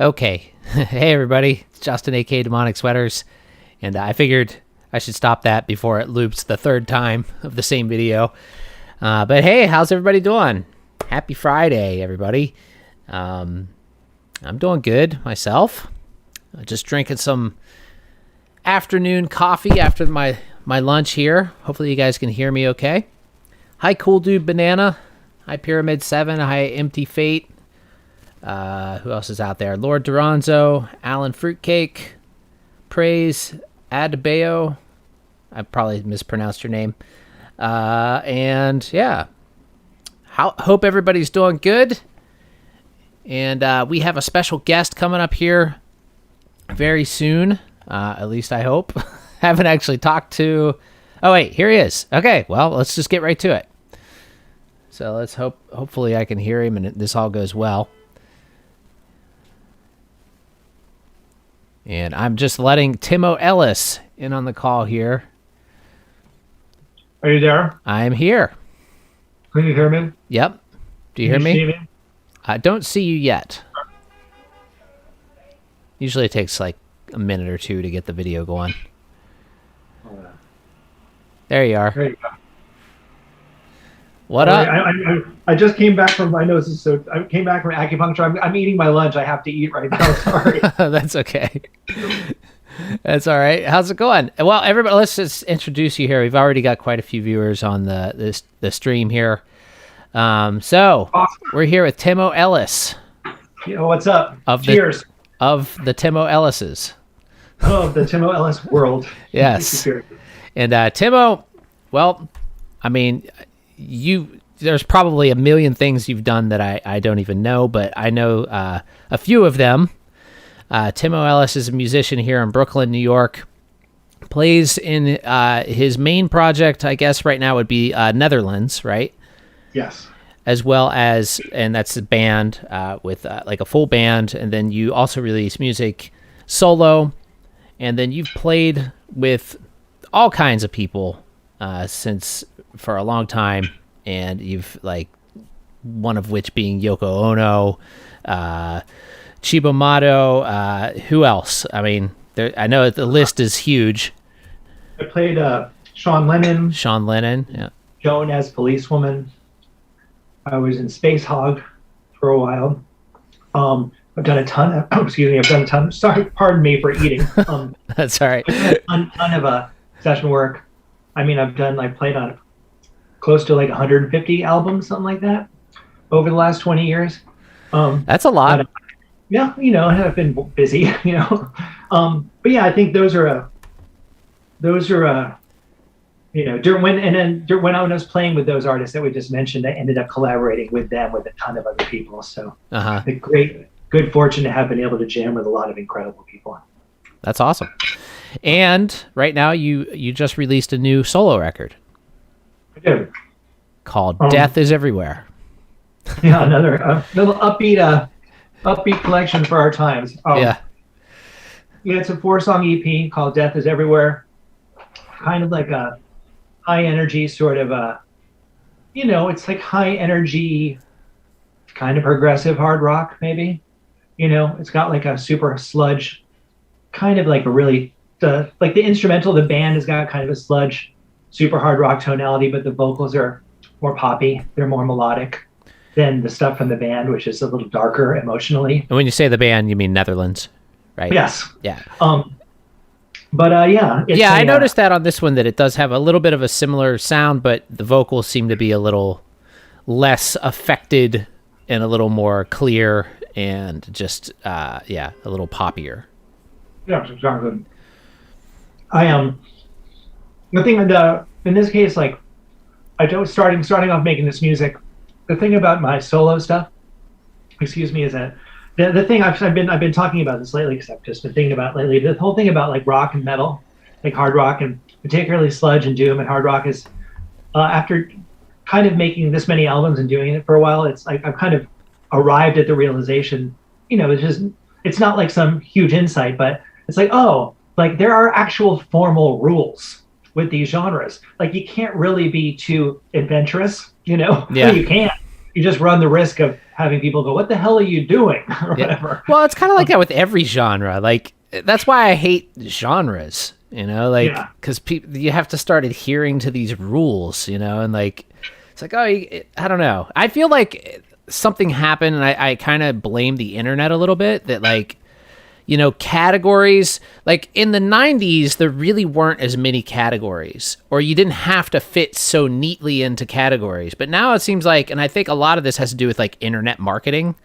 Okay. Hey, everybody. It's Justin, a.k.a. Demonic Sweaters. And I figured I should stop that before it loops the third time of the same video. But hey, how's everybody doing? Happy Friday, everybody. I'm doing good myself. Just drinking some afternoon coffee after my lunch here. Hopefully you guys can hear me okay. Hi, Cool Dude Banana. Hi, Pyramid 7. Hi, Empty Fate. Who else is out there? Lord Duranzo, Alan Fruitcake, Praise, Adebayo. I probably mispronounced your name. And yeah, hope everybody's doing good. And we have a special guest coming up here very soon. At least I hope. Haven't actually talked to... Oh, wait, here he is. Okay, well, let's just get right to it. So let's hopefully I can hear him and this all goes well. And I'm just letting Timo Ellis in on the call here. Are you there? I'm here. Can you hear me? Yep. Do you hear Can me? see me? I don't see you yet. Usually it takes like a minute or two to get the video going. There you are. There you go. What up? I just came back from my nose, so I came back from acupuncture. I'm eating my lunch. I have to eat right now. Sorry. That's okay. That's all right. How's it going? Well, everybody, let's just introduce you here. We've already got quite a few viewers on the stream here. So Awesome. We're here with Timo Ellis. Yo, what's up? Cheers. Of the Timo Ellises. Oh, the Timo Ellis world. Yes. And Timo, well, I mean, there's probably a million things you've done that I don't even know, but I know a few of them. Timo Ellis is a musician here in Brooklyn, New York. Plays in his main project, I guess right now would be Netherlands, right? Yes. As well as, and that's a band with like a full band, and then you also release music solo, and then you've played with all kinds of people since for a long time, and you've like one of which being Yoko Ono, Chibomato, who else? I mean, I know the list is huge. I played Sean Lennon. Yeah. Joan as Policewoman. I was in Space Hog for a while. I've done a ton of, sorry, pardon me for eating. That's all right. I've done a ton of session work. I mean, I played on close to like 150 albums, something like that, over the last 20 years. That's a lot. But, yeah, I've been busy, But yeah, I think those are when I was playing with those artists that we just mentioned, I ended up collaborating with them with a ton of other people. So the good fortune to have been able to jam with a lot of incredible people. That's awesome. And right now you just released a new solo record. I did. Called Death is Everywhere. Yeah, another little upbeat collection for our times. Yeah, it's a 4-song EP called Death is Everywhere. Kind of like a high energy sort of it's like high energy, kind of progressive hard rock maybe. It's got like a super sludge, kind of like a really like the instrumental, the band has got kind of a sludge, super hard rock tonality, but the vocals are more poppy. They're more melodic than the stuff from the band, which is a little darker emotionally. And when you say the band, you mean Netherlands, right? Yes. Yeah. But yeah. I noticed that on this one that it does have a little bit of a similar sound, but the vocals seem to be a little less affected and a little more clear and just a little poppier. Yeah, exactly. The thing in this case, like I don't starting off making this music. The thing about my solo stuff, is that the thing I've been talking about this lately because I've just been thinking about lately. The whole thing about like rock and metal, like hard rock and particularly sludge and doom and hard rock is after kind of making this many albums and doing it for a while, it's like I've kind of arrived at the realization, it's not like some huge insight, but it's like, like there are actual formal rules with these genres. Like you can't really be too adventurous, Yeah. I mean, you can, you just run the risk of having people go, "What the hell are you doing?" or Yeah. whatever. Well, it's kind of like that with every genre. Like that's why I hate genres. You know, like because you have to start adhering to these rules. You know, and like it's like I don't know. I feel like something happened, and I kind of blame the internet a little bit that like. You know, categories, like in the 90s, there really weren't as many categories, or you didn't have to fit so neatly into categories. But now it seems like, and I think a lot of this has to do with like internet marketing,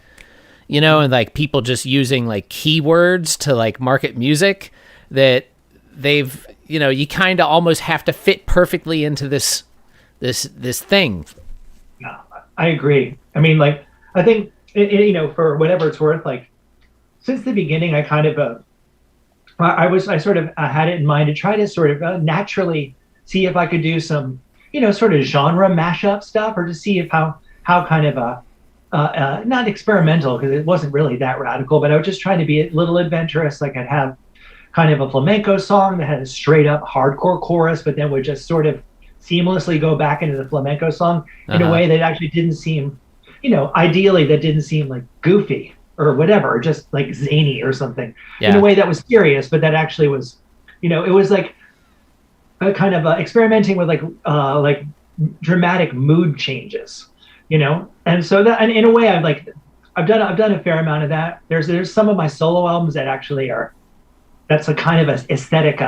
you know, and like people just using like keywords to like market music that they've, you know, you kind of almost have to fit perfectly into this thing. Yeah, I agree. I mean, like, I think, you know, for whatever it's worth, like, since the beginning, I kind of, I sort of had it in mind to try to sort of naturally see if I could do some, you know, sort of genre mashup stuff, or to see if how kind of not experimental, because it wasn't really that radical, but I was just trying to be a little adventurous. Like I'd have kind of a flamenco song that had a straight up hardcore chorus, but then would just sort of seamlessly go back into the flamenco song in a way that actually didn't seem, you know, ideally that didn't seem like goofy or whatever, or just like zany or something, in a way that was serious, but that actually was, you know, it was like a kind of experimenting with like dramatic mood changes, you know, and so that, and in a way, I've done a fair amount of that. There's some of my solo albums that actually that's a kind of a aesthetic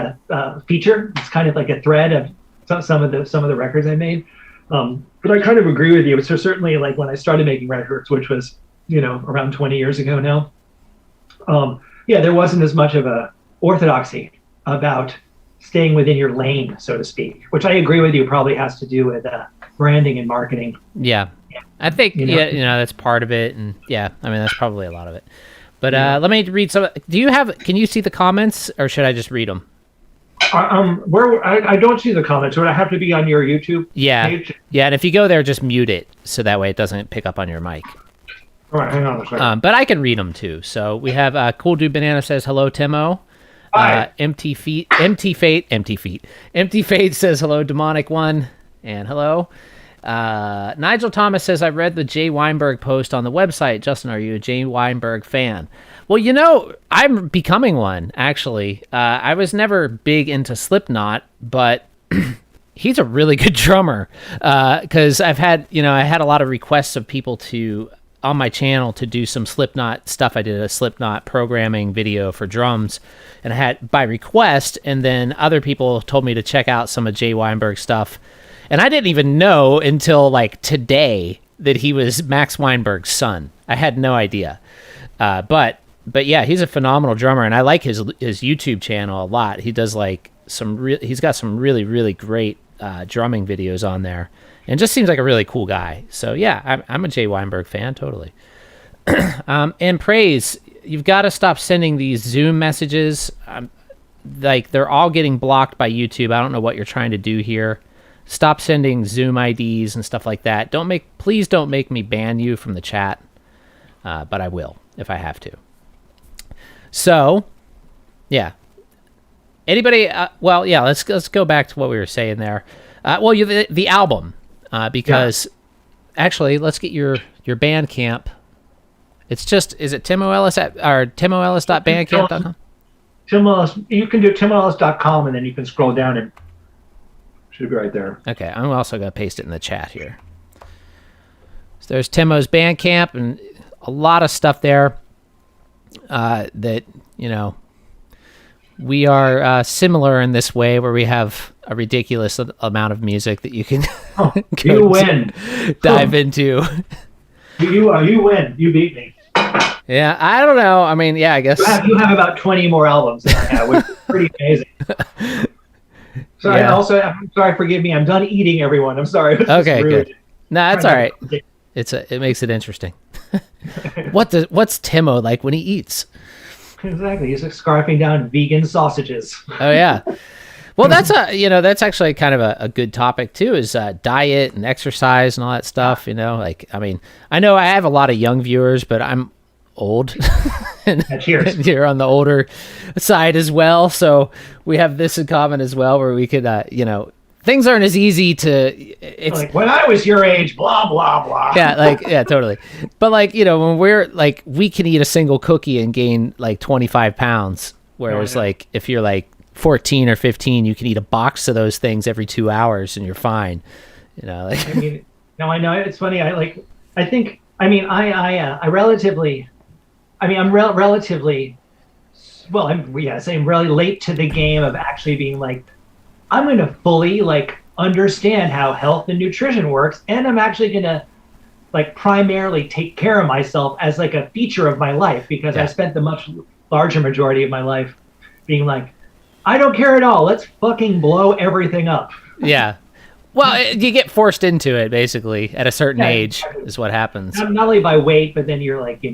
feature. It's kind of like a thread of some of the records I made. But I kind of agree with you. So certainly, like when I started making records, which was, you know, around 20 years ago now, there wasn't as much of a orthodoxy about staying within your lane, so to speak, which I agree with you probably has to do with branding and marketing. Yeah. I think, you know, that's part of it. And I mean, that's probably a lot of it. But let me read some. Can you see the comments, or should I just read them? I don't see the comments. Would I have to be on your YouTube page? Yeah, and if you go there, just mute it, so that way it doesn't pick up on your mic. All right, hang on a second. But I can read them too. So we have Cool Dude Banana says, hello, Timo. Hi. Empty Fate says, hello, Demonic One, and hello. Nigel Thomas says, I read the Jay Weinberg post on the website. Justin, are you a Jay Weinberg fan? Well, you know, I'm becoming one, actually. I was never big into Slipknot, but he's a really good drummer. Because I had a lot of requests of people on my channel to do some Slipknot stuff. I did a Slipknot programming video for drums, and I had by request, and then other people told me to check out some of Jay Weinberg's stuff. And I didn't even know until like today that he was Max Weinberg's son. I had no idea. But yeah, he's a phenomenal drummer, and I like his YouTube channel a lot. He does like he's got some really, really great drumming videos on there, and just seems like a really cool guy. So yeah, I'm a Jay Weinberg fan, totally. And Praise, you've got to stop sending these Zoom messages. Like they're all getting blocked by YouTube. I don't know what you're trying to do here. Stop sending Zoom IDs and stuff like that. Please don't make me ban you from the chat, but I will if I have to. So, yeah. Anybody? Let's go back to what we were saying there. The album, because actually, let's get your Bandcamp. It's just, is it Timo Ellis or timoellis.bandcamp.com? Tim Ellis. You can do timoellis.com, and then you can scroll down and should be right there. Okay, I'm also going to paste it in the chat here. So there's Timo's Bandcamp, and a lot of stuff there that, you know, we are similar in this way, where we have a ridiculous amount of music that you can dive into. You win. You beat me. Yeah, I don't know. I mean, yeah, I guess. You have about 20 more albums than I have, which is pretty amazing. Sorry, I'm sorry, forgive me. I'm done eating, everyone. I'm sorry. Okay, good. No, that's all right. It makes it interesting. What's Timo like when he eats? Exactly. He's like scarfing down vegan sausages. Oh yeah. Well, that's actually kind of a good topic too, is diet and exercise and all that stuff. You know, like, I mean, I know I have a lot of young viewers, but I'm old. and cheers. You're on the older side as well, so we have this in common as well, where we could, things aren't as easy to. It's like when I was your age, blah blah blah. Yeah, totally. But like, when we're like, we can eat a single cookie and gain like 25 pounds, whereas like if you're like 14 or 15, you can eat a box of those things every 2 hours and you're fine. Like. I mean, no, I know it's funny. I'm relatively well. I'm really late to the game of actually being like, I'm going to fully like understand how health and nutrition works, and I'm actually going to like primarily take care of myself as like a feature of my life, because I spent the much larger majority of my life being like, I don't care at all. Let's fucking blow everything up. Yeah. Well, you get forced into it basically at a certain age is what happens. Not only by weight, but then you're like,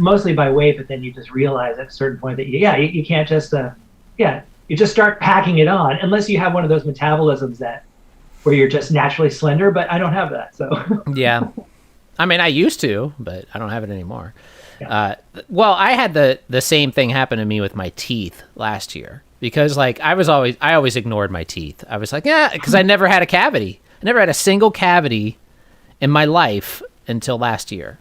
mostly by weight, but then you just realize at a certain point that you can't just you just start packing it on, unless you have one of those metabolisms where you're just naturally slender, but I don't have that. So yeah. I mean, I used to, but I don't have it anymore. Yeah. Well, I had the same thing happen to me with my teeth last year. Because like I always ignored my teeth. I was like, because I never had a cavity. I never had a single cavity in my life until last year.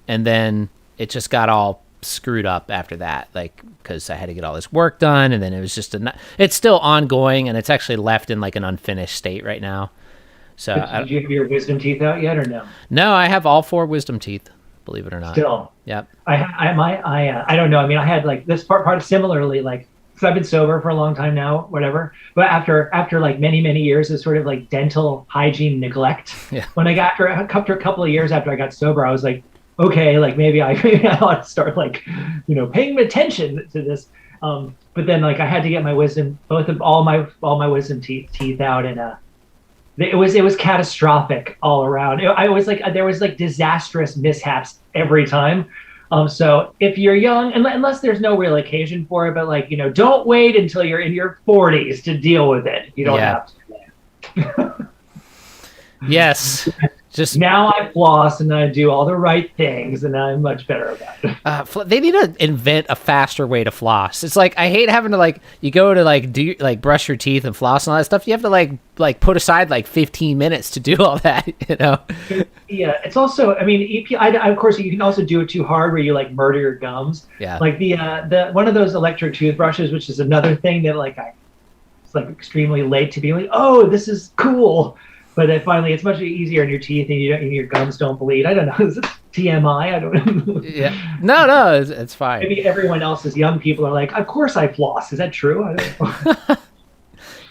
And then it just got all screwed up after that, like because I had to get all this work done, and then it was just it's still ongoing, and it's actually left in like an unfinished state right now. So did you have your wisdom teeth out yet or no? No, I have all 4 wisdom teeth, believe it or not. Still. Yep. I don't know. I mean, I had like this part similarly, like, because I've been sober for a long time now, whatever. But after like many years of sort of like dental hygiene neglect, when I got after a couple of years after I got sober, I was like, okay, like maybe I ought to start like, paying attention to this. But then like I had to get my wisdom, all my wisdom teeth out, and it was catastrophic all around. I was like, there was like disastrous mishaps every time. So if you're young, unless there's no real occasion for it, but like, don't wait until you're in your 40s to deal with it. You don't have to. Yes. Just now I floss and I do all the right things, and I'm much better about it. They need to invent a faster way to floss. It's like, I hate having to like, you go to like do like brush your teeth and floss and all that stuff. You have to like put aside like 15 minutes to do all that, Yeah, it's also, I mean, of course you can also do it too hard where you like murder your gums. Yeah. Like the one of those electric toothbrushes, which is another thing that like it's like extremely late to be like, oh, this is cool. But then finally, it's much easier on your teeth, and your gums don't bleed. I don't know. Is it TMI? I don't know. Yeah. No, it's fine. Maybe everyone else, as young people, are like, of course I floss. Is that true? I don't know.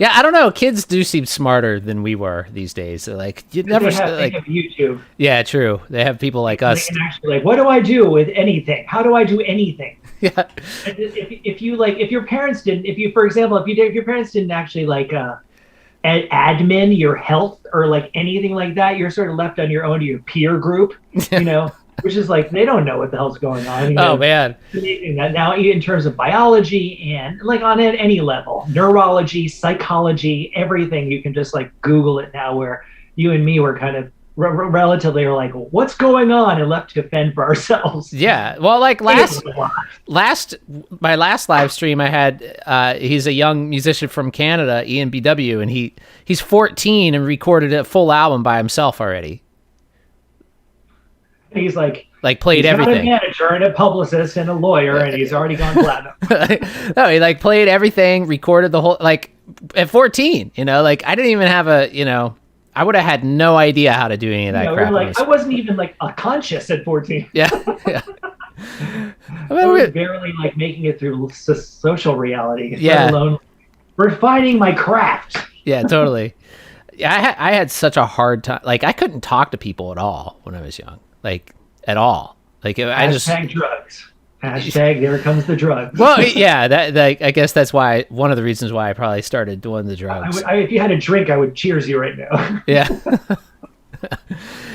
Yeah, I don't know. Kids do seem smarter than we were these days. They're like, they have YouTube. Yeah, true. They have people like us. And actually, like, what do I do with anything? How do I do anything? Yeah. If your parents didn't, for example, if your parents didn't actually like admin your health or like anything like that, you're sort of left on your own to your peer group, which is like, they don't know what the hell's going on. Oh man. Now in terms of biology and like on any level, neurology, psychology, everything, you can just like Google it now, where you and me were kind of relatively are like, what's going on, and left to fend for ourselves. Yeah. Well, like my last live stream I had, he's a young musician from Canada, Ian BW, and he's 14 and recorded a full album by himself already. He's like played everything. He's got a manager and a publicist and a lawyer, and he's already gone platinum. No, he like played everything, recorded the whole, like at 14, like I didn't even have I would have had no idea how to do any of that crap. Like, I wasn't even like conscious at 14. Yeah. I was barely like making it through social reality. Yeah. Let alone refining my craft. Yeah, totally. Yeah, I had such a hard time. Like, I couldn't talk to people at all when I was young. Like, at all. Like, I just drugs. Hashtag there comes the drugs. Well, yeah, I guess that's why, one of the reasons why I probably started doing the drugs. If you had a drink, I would cheers you right now. Yeah.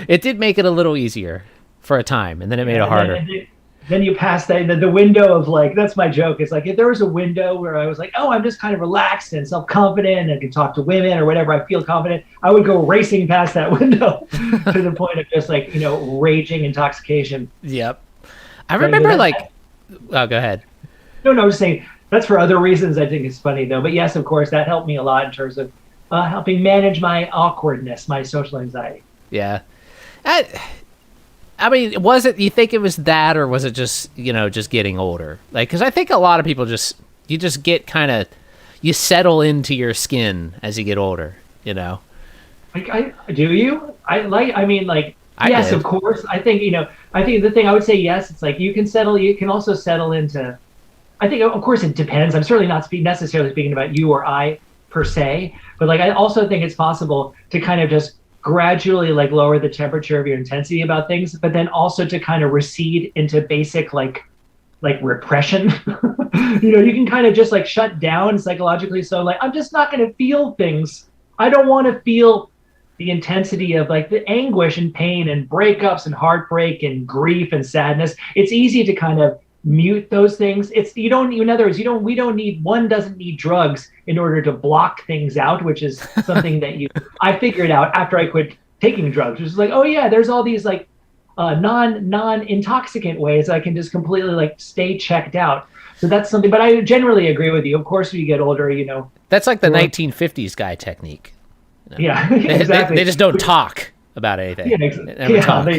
It did make it a little easier for a time, and then it made it harder. Then you pass the window of like, that's my joke. It's like, if there was a window where I was like, oh, I'm just kind of relaxed and self-confident and can talk to women or whatever, I feel confident, I would go racing past that window to the point of just like, raging intoxication. Yep. I remember oh, go ahead. No, I was just saying that's for other reasons. I think it's funny though. But yes, of course, that helped me a lot in terms of helping manage my awkwardness, my social anxiety. Yeah. I mean, was it, you think it was that, or was it just, just getting older? Like, because I think a lot of people you just get you settle into your skin as you get older, Like, do you? Yes, did. of course. I think the thing I would say, yes, it's like you can also settle into, I think, of course, it depends. I'm certainly not necessarily speaking about you or I per se, but like, I also think it's possible to kind of just gradually like lower the temperature of your intensity about things, but then also to kind of recede into basic like repression. You can kind of just like shut down psychologically. So like, I'm just not going to feel things. I don't want to feel the intensity of like the anguish and pain and breakups and heartbreak and grief and sadness. It's easy to kind of mute those things. In other words, one doesn't need drugs in order to block things out, which is something that I figured out after I quit taking drugs, which is like, oh yeah, there's all these like non-intoxicant ways I can just completely like stay checked out. So that's something, but I generally agree with you. Of course, when you get older, that's like the 1950s guy technique. Yeah, exactly. They just don't talk about anything. Yeah, they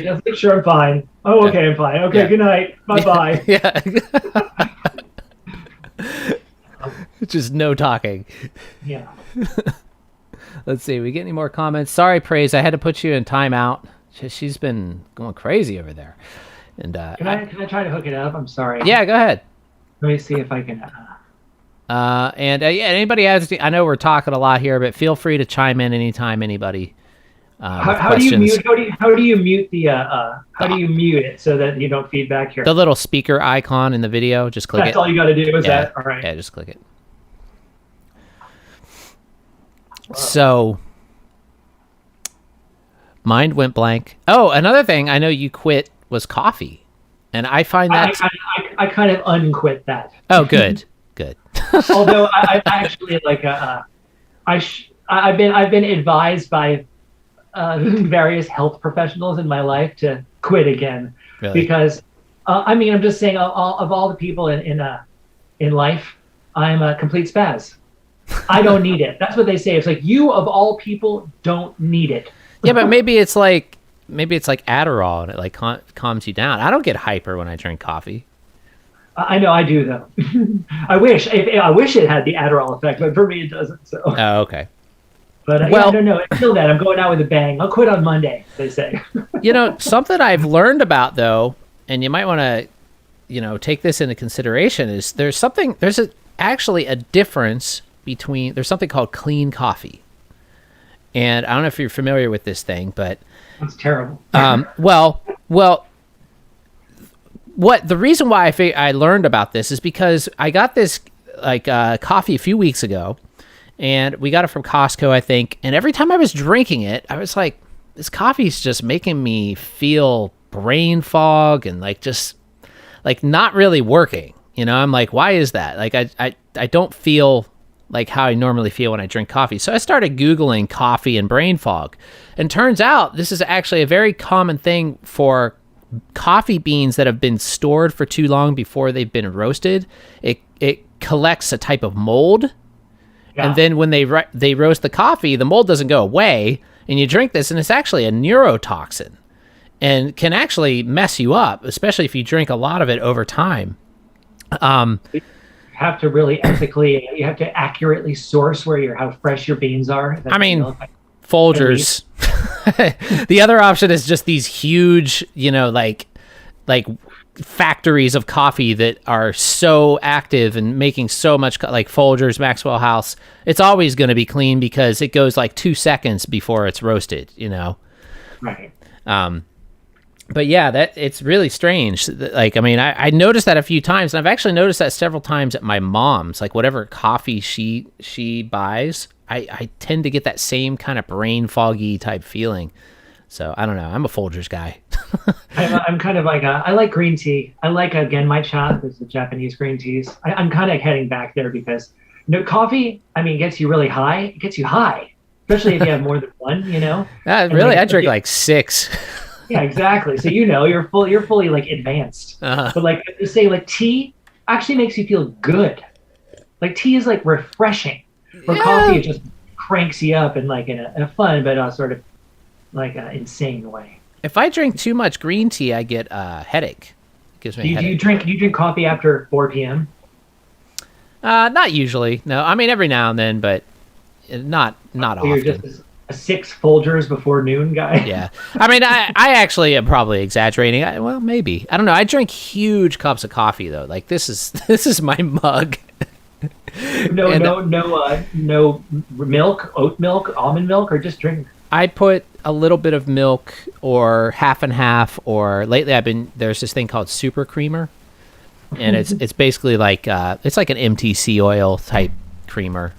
just make sure I'm fine. Oh, okay, I'm fine. Okay, good night. Bye-bye. Yeah. Just no talking. Yeah. Let's see. We get any more comments? Sorry, Praise. I had to put you in timeout. She's been going crazy over there. And can I try to hook it up? I'm sorry. Yeah, go ahead. Let me see if I can. Anybody has? I know we're talking a lot here, but feel free to chime in anytime. Anybody. How do you mute? How do you mute the? How do you mute it so that you don't feedback here? The little speaker icon in the video. Just click it. That's all you got to do. Is that all right? Yeah, just click it. Whoa. So, mind went blank. Oh, another thing I know you quit was coffee, and I find that I kind of unquit that. Oh, good, good. Although I actually like I've been advised by various health professionals in my life to quit again. Really? Because I'm just saying of all the people in life, I'm a complete spaz. I don't need it. That's what they say. It's like, you of all people don't need it. Yeah, but maybe it's like Adderall and it like calms you down. I don't get hyper when I drink coffee. I know I do though. I wish it had the Adderall effect, but for me it doesn't. So. Oh, okay. But I don't know. Until then, I'm going out with a bang. I'll quit on Monday, they say. Something I've learned about though, and you might want to, take this into consideration, is there's actually a difference between, there's something called clean coffee. And I don't know if you're familiar with this thing, but it's terrible. Well, the reason why I learned about this is because I got this coffee a few weeks ago, and we got it from Costco, I think. And every time I was drinking it, I was like, this coffee's just making me feel brain fog and just not really working. I'm like, why is that? Like, I don't feel like how I normally feel when I drink coffee. So I started Googling coffee and brain fog. And turns out this is actually a very common thing for coffee beans that have been stored for too long before they've been roasted. It collects a type of mold. Yeah. And then when they roast the coffee, the mold doesn't go away. And you drink this, and it's actually a neurotoxin. And can actually mess you up, especially if you drink a lot of it over time. Have to really you have to accurately source how fresh your beans are. Folgers. The other option is just these huge, like factories of coffee that are so active and making so much, like Folgers, Maxwell House. It's always going to be clean because it goes like 2 seconds before it's roasted, Right. But yeah, it's really strange. I noticed that a few times, and I've actually noticed that several times at my mom's. Like, whatever coffee she buys, I tend to get that same kind of brain foggy type feeling. So I don't know. I'm a Folgers guy. I'm kind of like I like green tea. I like, again, my cha is the Japanese green teas. I'm kind of heading back there because coffee, gets you really high. It gets you high, especially if you have more than one. Really, I drink like 6. Yeah, exactly. So you're fully like advanced. Uh-huh. But like you say, like tea actually makes you feel good. Like tea is like refreshing. Where coffee is just cranks you up in like in a fun but sort of like an insane way. If I drink too much green tea, I get a headache. It gives me a headache. Do you drink coffee after 4 p.m.? Not usually. No, I mean every now and then, but not often. You're just a 6 Folgers before noon guy. Yeah, I mean I actually am probably exaggerating. Well, maybe, I don't know. I drink huge cups of coffee though. Like this is my mug. No milk, oat milk, almond milk, or just drink. I put a little bit of milk or half and half, or lately there's this thing called super creamer, and it's basically like it's like an MTC oil type creamer.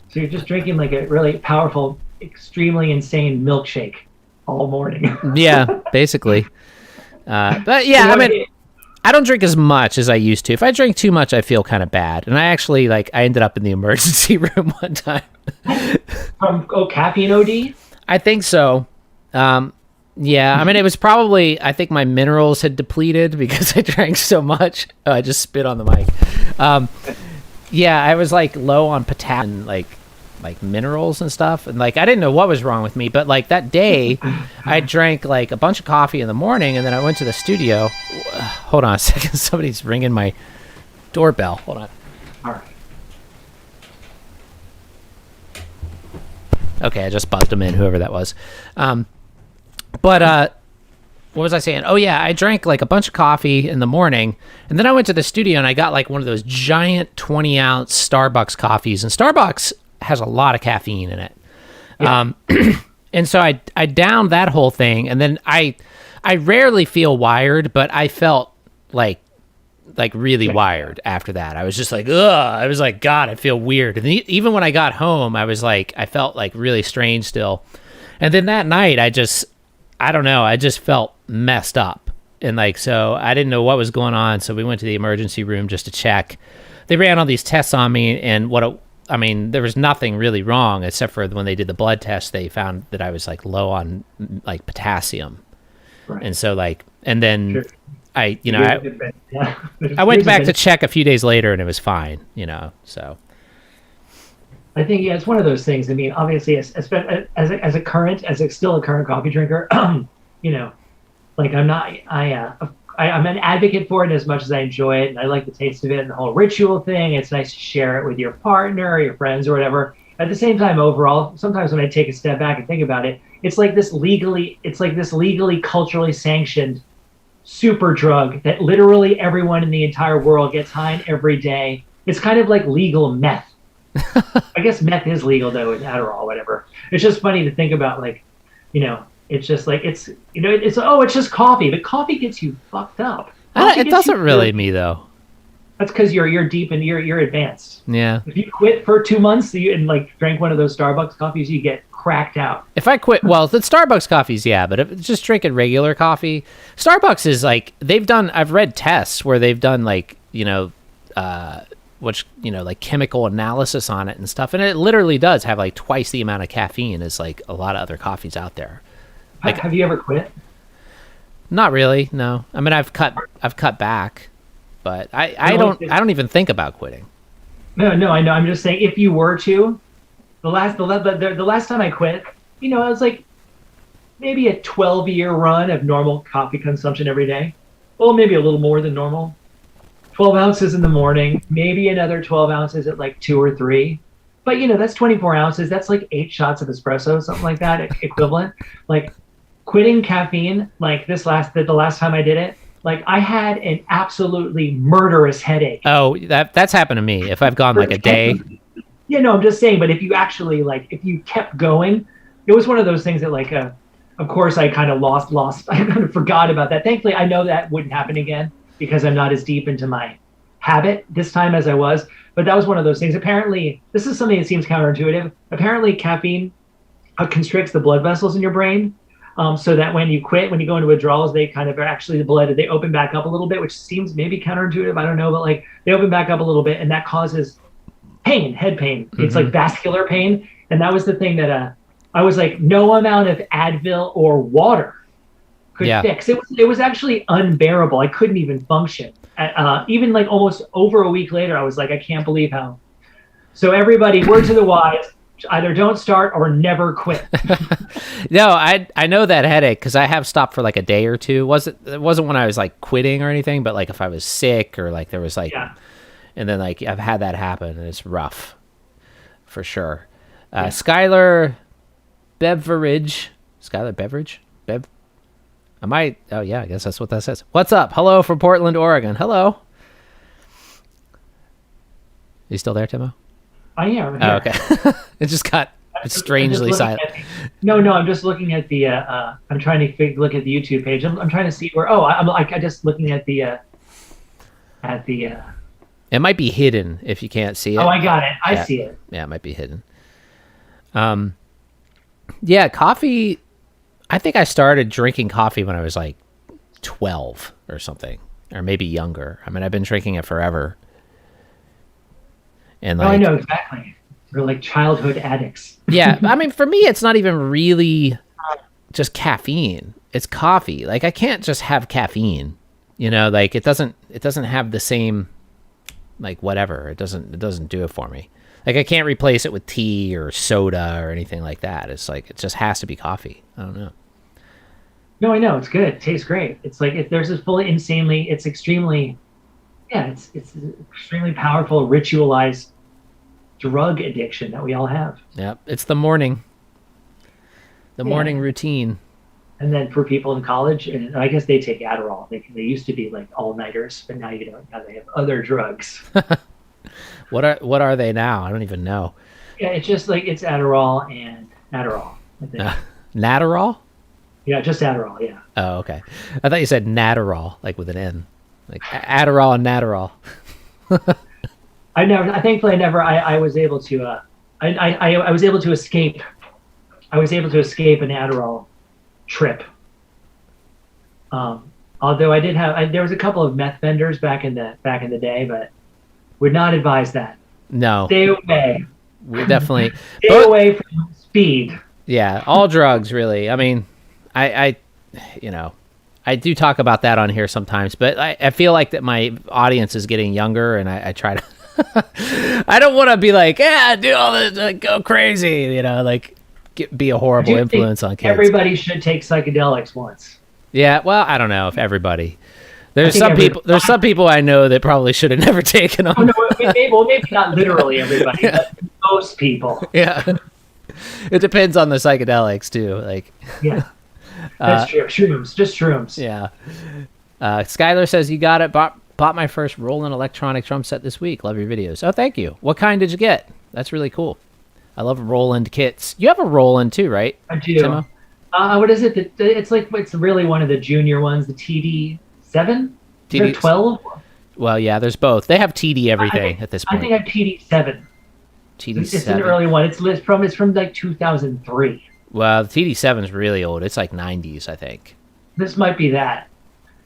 So you're just drinking like a really powerful, extremely insane milkshake all morning. Yeah, basically. But yeah, I mean, I don't drink as much as I used to. If I drink too much, I feel kind of bad. And I actually I ended up in the emergency room one time. From caffeine OD? I think so. Yeah, I mean, it was probably, I think my minerals had depleted because I drank so much. Oh, I just spit on the mic. Yeah, I was like low on potassium, like minerals and stuff. And like, I didn't know what was wrong with me, but like that day I drank like a bunch of coffee in the morning and then I went to the studio. Hold on a second. Somebody's ringing my doorbell. Hold on. All right. Okay, I just buzzed him in, whoever that was. But what was I saying? Oh yeah, I drank like a bunch of coffee in the morning, and then I went to the studio and I got like one of those giant 20-ounce Starbucks coffees, and Starbucks has a lot of caffeine in it. Yeah. And so I downed that whole thing, and then I rarely feel wired, but I felt like really wired after that. I was just like, ugh. I was like, God, I feel weird. And even when I got home, I was like, I felt like really strange still. And then that night, I don't know, I just felt messed up. And like, so I didn't know what was going on. So we went to the emergency room just to check. They ran all these tests on me, and there was nothing really wrong except for when they did the blood test, they found that I was like low on like potassium. Right. And so like, and then sure. I went back to check a few days later and it was fine, so. I think, yeah, it's one of those things. I mean, obviously, as still a current coffee drinker, like I'm an advocate for it as much as I enjoy it and I like the taste of it and the whole ritual thing. It's nice to share it with your partner or your friends or whatever. At the same time, overall, sometimes when I take a step back and think about it, it's like this legally culturally sanctioned super drug that literally everyone in the entire world gets high on every day. It's kind of like legal meth. I guess meth is legal though in Adderall, whatever. It's just funny to think about, like, it's just like it's just coffee, but coffee gets you fucked up. It doesn't really me though. That's because you're deep and you're advanced. Yeah. If you quit for 2 months and like drank one of those Starbucks coffees, you get cracked out. If I quit, well, the Starbucks coffees, yeah, but if just drinking regular coffee, Starbucks is like I've read tests where they've done like like chemical analysis on it and stuff, and it literally does have like twice the amount of caffeine as like a lot of other coffees out there. Like, have you ever quit? Not really, no. I mean, I've cut back, but I don't even think about quitting. No, I know. I'm just saying, if you were to, the last time I quit, I was like maybe a 12-year run of normal coffee consumption every day. Well, maybe a little more than normal. 12 ounces in the morning, maybe another 12 ounces at like 2 or 3. But that's 24 ounces. That's like 8 shots of espresso, something like that, equivalent. Like quitting caffeine, like the last time I did it, like I had an absolutely murderous headache. Oh, that's happened to me. If I've gone like a day. Yeah, no, I'm just saying. But if you actually if you kept going, it was one of those things that of course I kind of lost. I kind of forgot about that. Thankfully, I know that wouldn't happen again because I'm not as deep into my habit this time as I was. But that was one of those things. Apparently, this is something that seems counterintuitive. Apparently, caffeine constricts the blood vessels in your brain. So that when you quit, when you go into withdrawals, they kind of are actually they open back up a little bit, which seems maybe counterintuitive. I don't know, but like they open back up a little bit, and that causes pain, head pain. Mm-hmm. It's like vascular pain, and that was the thing that I was like, no amount of Advil or water could fix. It was actually unbearable. I couldn't even function. Even like almost over a week later, I was like, I can't believe how. So everybody, word to the wise, either don't start or never quit. No, I know that headache because I have stopped for like a day or two. It wasn't when I was like quitting or anything, but like if I was sick or like there was like, and then like I've had that happen and it's rough for sure. Skylar Beverage. Oh yeah, I guess that's what that says. What's up? Hello from Portland, Oregon. Hello. You still there, Timo? I am. Oh, okay. It just got strangely silent. No, I'm just looking at the. I'm trying to look at the YouTube page. I'm trying to see where. Oh, I'm just looking at the. It might be hidden if you can't see it. Oh, I got it. I see it. Yeah, it might be hidden. Yeah, coffee. I think I started drinking coffee when I was like 12 or something, or maybe younger. I mean, I've been drinking it forever. And like, I know exactly. We're like childhood addicts. Yeah, I mean, for me, it's not even really just caffeine. It's coffee. Like, I can't just have caffeine. You know, like it doesn't have the same, like whatever. It doesn't do it for me. Like I can't replace it with tea or soda or anything like that. It's like it just has to be coffee. I don't know. No, I know it's good. It tastes great. It's like there's this fully insanely. It's extremely. Yeah, it's extremely powerful, ritualized drug addiction that we all have. Yep, it's the morning routine. And then for people in college, and I guess they take Adderall. They used to be like all-nighters, but now you don't. Now they have other drugs. What are they now? I don't even know. Yeah, it's just like it's Adderall and Adderall. I think. Natterall? Yeah, just Adderall. Yeah. Oh, okay. I thought you said Natterall, like with an N, like Adderall and Natterall. Thankfully, I was able to. I was able to escape. I was able to escape an Adderall trip. Although I did have, there was a couple of meth vendors back in the day, but would not advise that. No. Stay away. We definitely stay away from speed. Yeah, all drugs, really. I mean, I do talk about that on here sometimes, but I feel like that my audience is getting younger, and I try to. I don't want to be like, do all this, go crazy, like be a horrible influence on kids. Everybody should take psychedelics once. Yeah, well, I don't know if everybody. There's some people I know that probably should have never taken them. Oh, no, maybe not literally everybody, but most people. Yeah, it depends on the psychedelics too. Like, yeah, that's true. Shrooms, just shrooms. Yeah. Skylar says you got it. Bought my first Roland electronic drum set this week. Love your videos. Oh, thank you. What kind did you get? That's really cool. I love Roland kits. You have a Roland too, right? I do. Timo? What is it? It's really one of the junior ones, the TD7? TD12? Well, yeah, there's both. They have TD everything at this point. I think I have TD7. TD7. It's an early one. It's from like 2003. Well, the TD7 is really old. It's like 90s, I think. This might be that.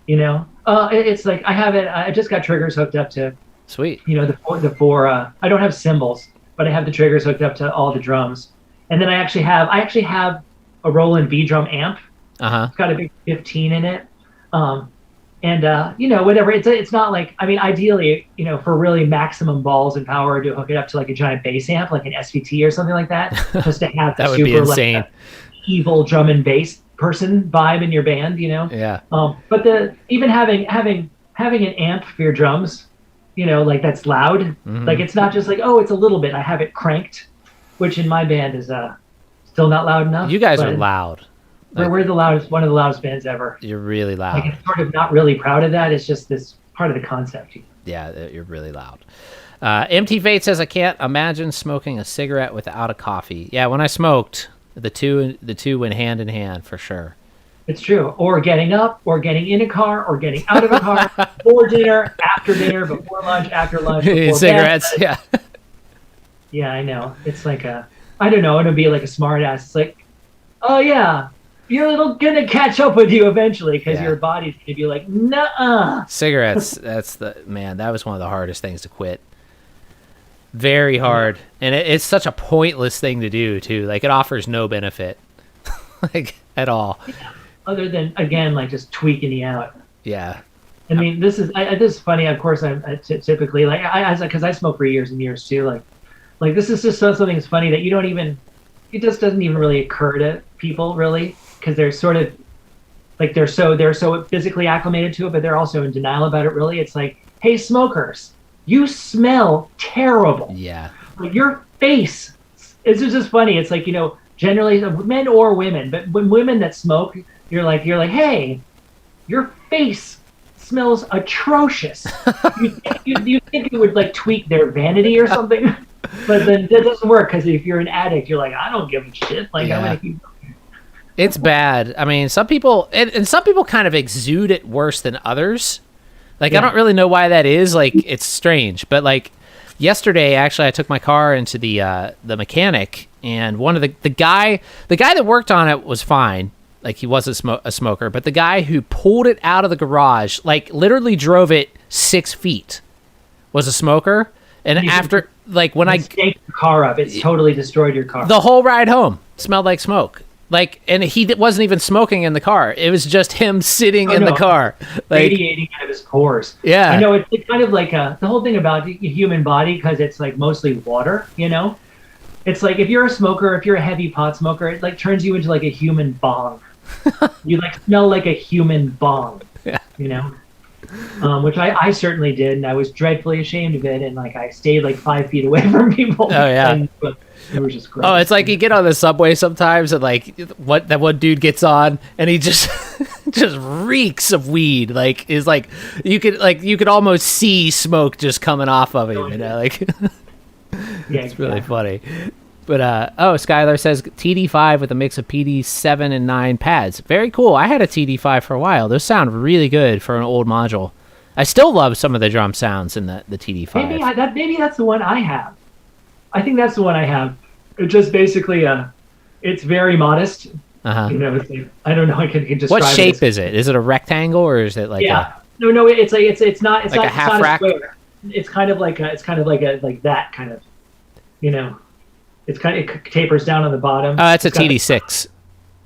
It's like I have it. I just got triggers hooked up to. Sweet. The four. I don't have cymbals, but I have the triggers hooked up to all the drums, and then I actually have a Roland V drum amp. It's got a big 15 in it, whatever. It's not like, I mean, ideally, for really maximum balls and power, to hook it up to like a giant bass amp, like an SVT or something like that, just to have that would be insane. Like, evil drum and bass person vibe in your band, Yeah. But even having an amp for your drums, like that's loud. Mm-hmm. Like it's not just like, oh, it's a little bit. I have it cranked, which in my band is still not loud enough. You guys are loud. We're the loudest, one of the loudest bands ever. You're really loud. Like I'm sort of not really proud of that. It's just this part of the concept. Yeah, you're really loud. Empty Fate says I can't imagine smoking a cigarette without a coffee. Yeah, when I smoked, the two went hand in hand for sure. It's true. Or getting up, or getting in a car, or getting out of a car, before dinner, after dinner, before lunch, after lunch, before cigarettes. Bed. Yeah. Yeah, I know. It's like I don't know. It'll be like a smart ass. It's like, oh yeah, you're gonna catch up with you eventually because your body's gonna be like, nuh-uh. Cigarettes. That was one of the hardest things to quit. Very hard, and it's such a pointless thing to do too. Like it offers no benefit, like at all. Yeah. Other than again, like just tweaking you out. Yeah. I mean, this is funny. Of course, I'm typically like because I smoked for years and years too. Like, Like this is just something that's funny that you don't even, it just doesn't even really occur to people really, because they're sort of like they're so physically acclimated to it, but they're also in denial about it. Really, it's like, hey, smokers, you smell terrible. Yeah. Like, your face. It's just funny. It's like, generally men or women, but when women that smoke, you're like, hey, your face smells atrocious. you think it would like tweak their vanity or something, but then that doesn't work, because if you're an addict, you're like, I don't give a shit. Like, I'm gonna keep. It's bad. I mean, some people and some people kind of exude it worse than others. Like, I don't really know why that is. Like, it's strange. But like yesterday, actually, I took my car into the mechanic, and one of the guy that worked on it was fine. Like, he was a smoker, but the guy who pulled it out of the garage, like literally drove it 6 feet, was a smoker. And after, like, when I stake your car up, it's totally destroyed your car. The whole ride home smelled like smoke. Like, and he wasn't even smoking in the car. It was just him sitting in the car, like, radiating out of his pores. Yeah, I know. It's kind of like the whole thing about the human body, because it's like mostly water. It's like if you're a smoker, if you're a heavy pot smoker, it like turns you into like a human bong. You like smell like a human bong. Yeah. Which I certainly did, and I was dreadfully ashamed of it, and like I stayed like 5 feet away from people. Oh yeah. But it was just gross. Oh, it's like you get on the subway sometimes, and like that one dude gets on, and he just just reeks of weed. Like, is like you could almost see smoke just coming off of him. Like yeah, it's really funny. But Skylar says TD5 with a mix of PD7 and 9 pads. Very cool. I had a TD5 for a while. Those sound really good for an old module. I still love some of the drum sounds in the TD5. Maybe that's the one I have. I think that's the one I have. It just basically it's very modest. It's like, I don't know. I can describe. What shape is it? Is it a rectangle, or is it like No. It's like it's not. It's like not a half not rack. A square. It's kind of like that kind of. It tapers down on the bottom. Oh, that's a TD6.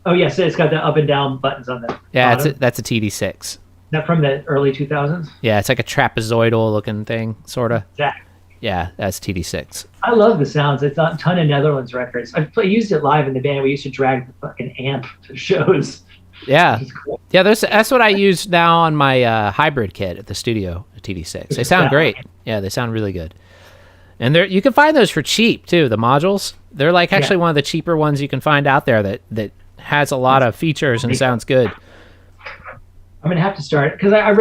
Oh yes, it's got the up and down buttons on the. Yeah, that's a TD6. Is that from the early 2000s? Yeah, it's like a trapezoidal looking thing, sort of. Exactly. Yeah, that's TD6. I love the sounds. It's on a ton of Netherlands records. I used it live in the band. We used to drag the fucking amp to shows. Yeah. Cool. Yeah, that's what I use now on my hybrid kit at the studio, a TD6. They sound great. Yeah, they sound really good. And you can find those for cheap too, the modules. They're like actually one of the cheaper ones you can find out there that has a lot of features and sounds good. I'm gonna have to start, because I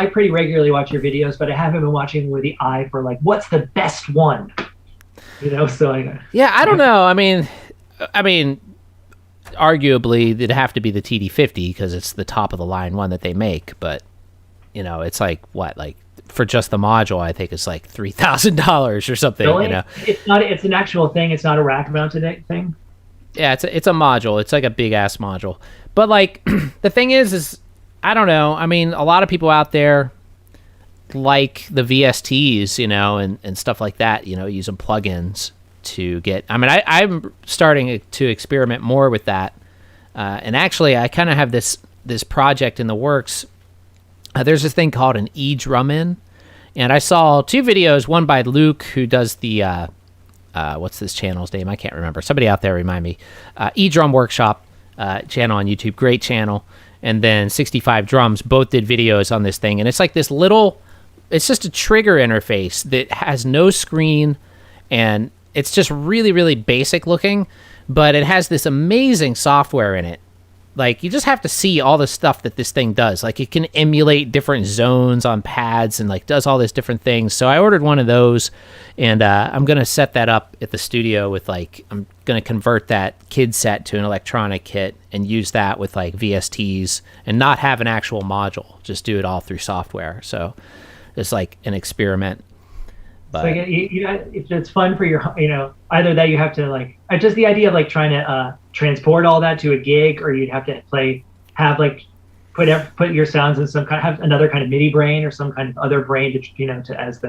pretty regularly watch your videos, but I haven't been watching with the eye for like, what's the best one? So I don't know. I mean, arguably it'd have to be the TD50 because it's the top of the line one that they make. But it's like what, like for just the module, I think it's like $3,000 or something. Really? It's not. It's an actual thing. It's not a rack mounted thing. Yeah, it's a module. It's like a big ass module. But like the thing is I don't know. I mean, a lot of people out there like the VSTs, and stuff like that, using plugins to get. I mean, I'm starting to experiment more with that. And actually, I kind of have this project in the works. There's this thing called an eDrum-In, and I saw 2 videos, one by Luke, who does the, what's this channel's name? I can't remember. Somebody out there remind me. eDrum Workshop channel on YouTube, great channel. And then 65 Drums both did videos on this thing, and it's like this little, it's just a trigger interface that has no screen, and it's just really, really basic looking, but it has this amazing software in it. Like, you just have to see all the stuff that this thing does. Like, it can emulate different zones on pads and like does all this different things. So I ordered one of those, and I'm gonna set that up at the studio with like, I'm gonna convert that kid set to an electronic kit and use that with like VSTs and not have an actual module. Just do it all through software. So it's like an experiment. But so it's fun for your, either that you have to like, just the idea of like trying to transport all that to a gig, or you'd have to put your sounds in some kind, have another kind of MIDI brain or some kind of other brain to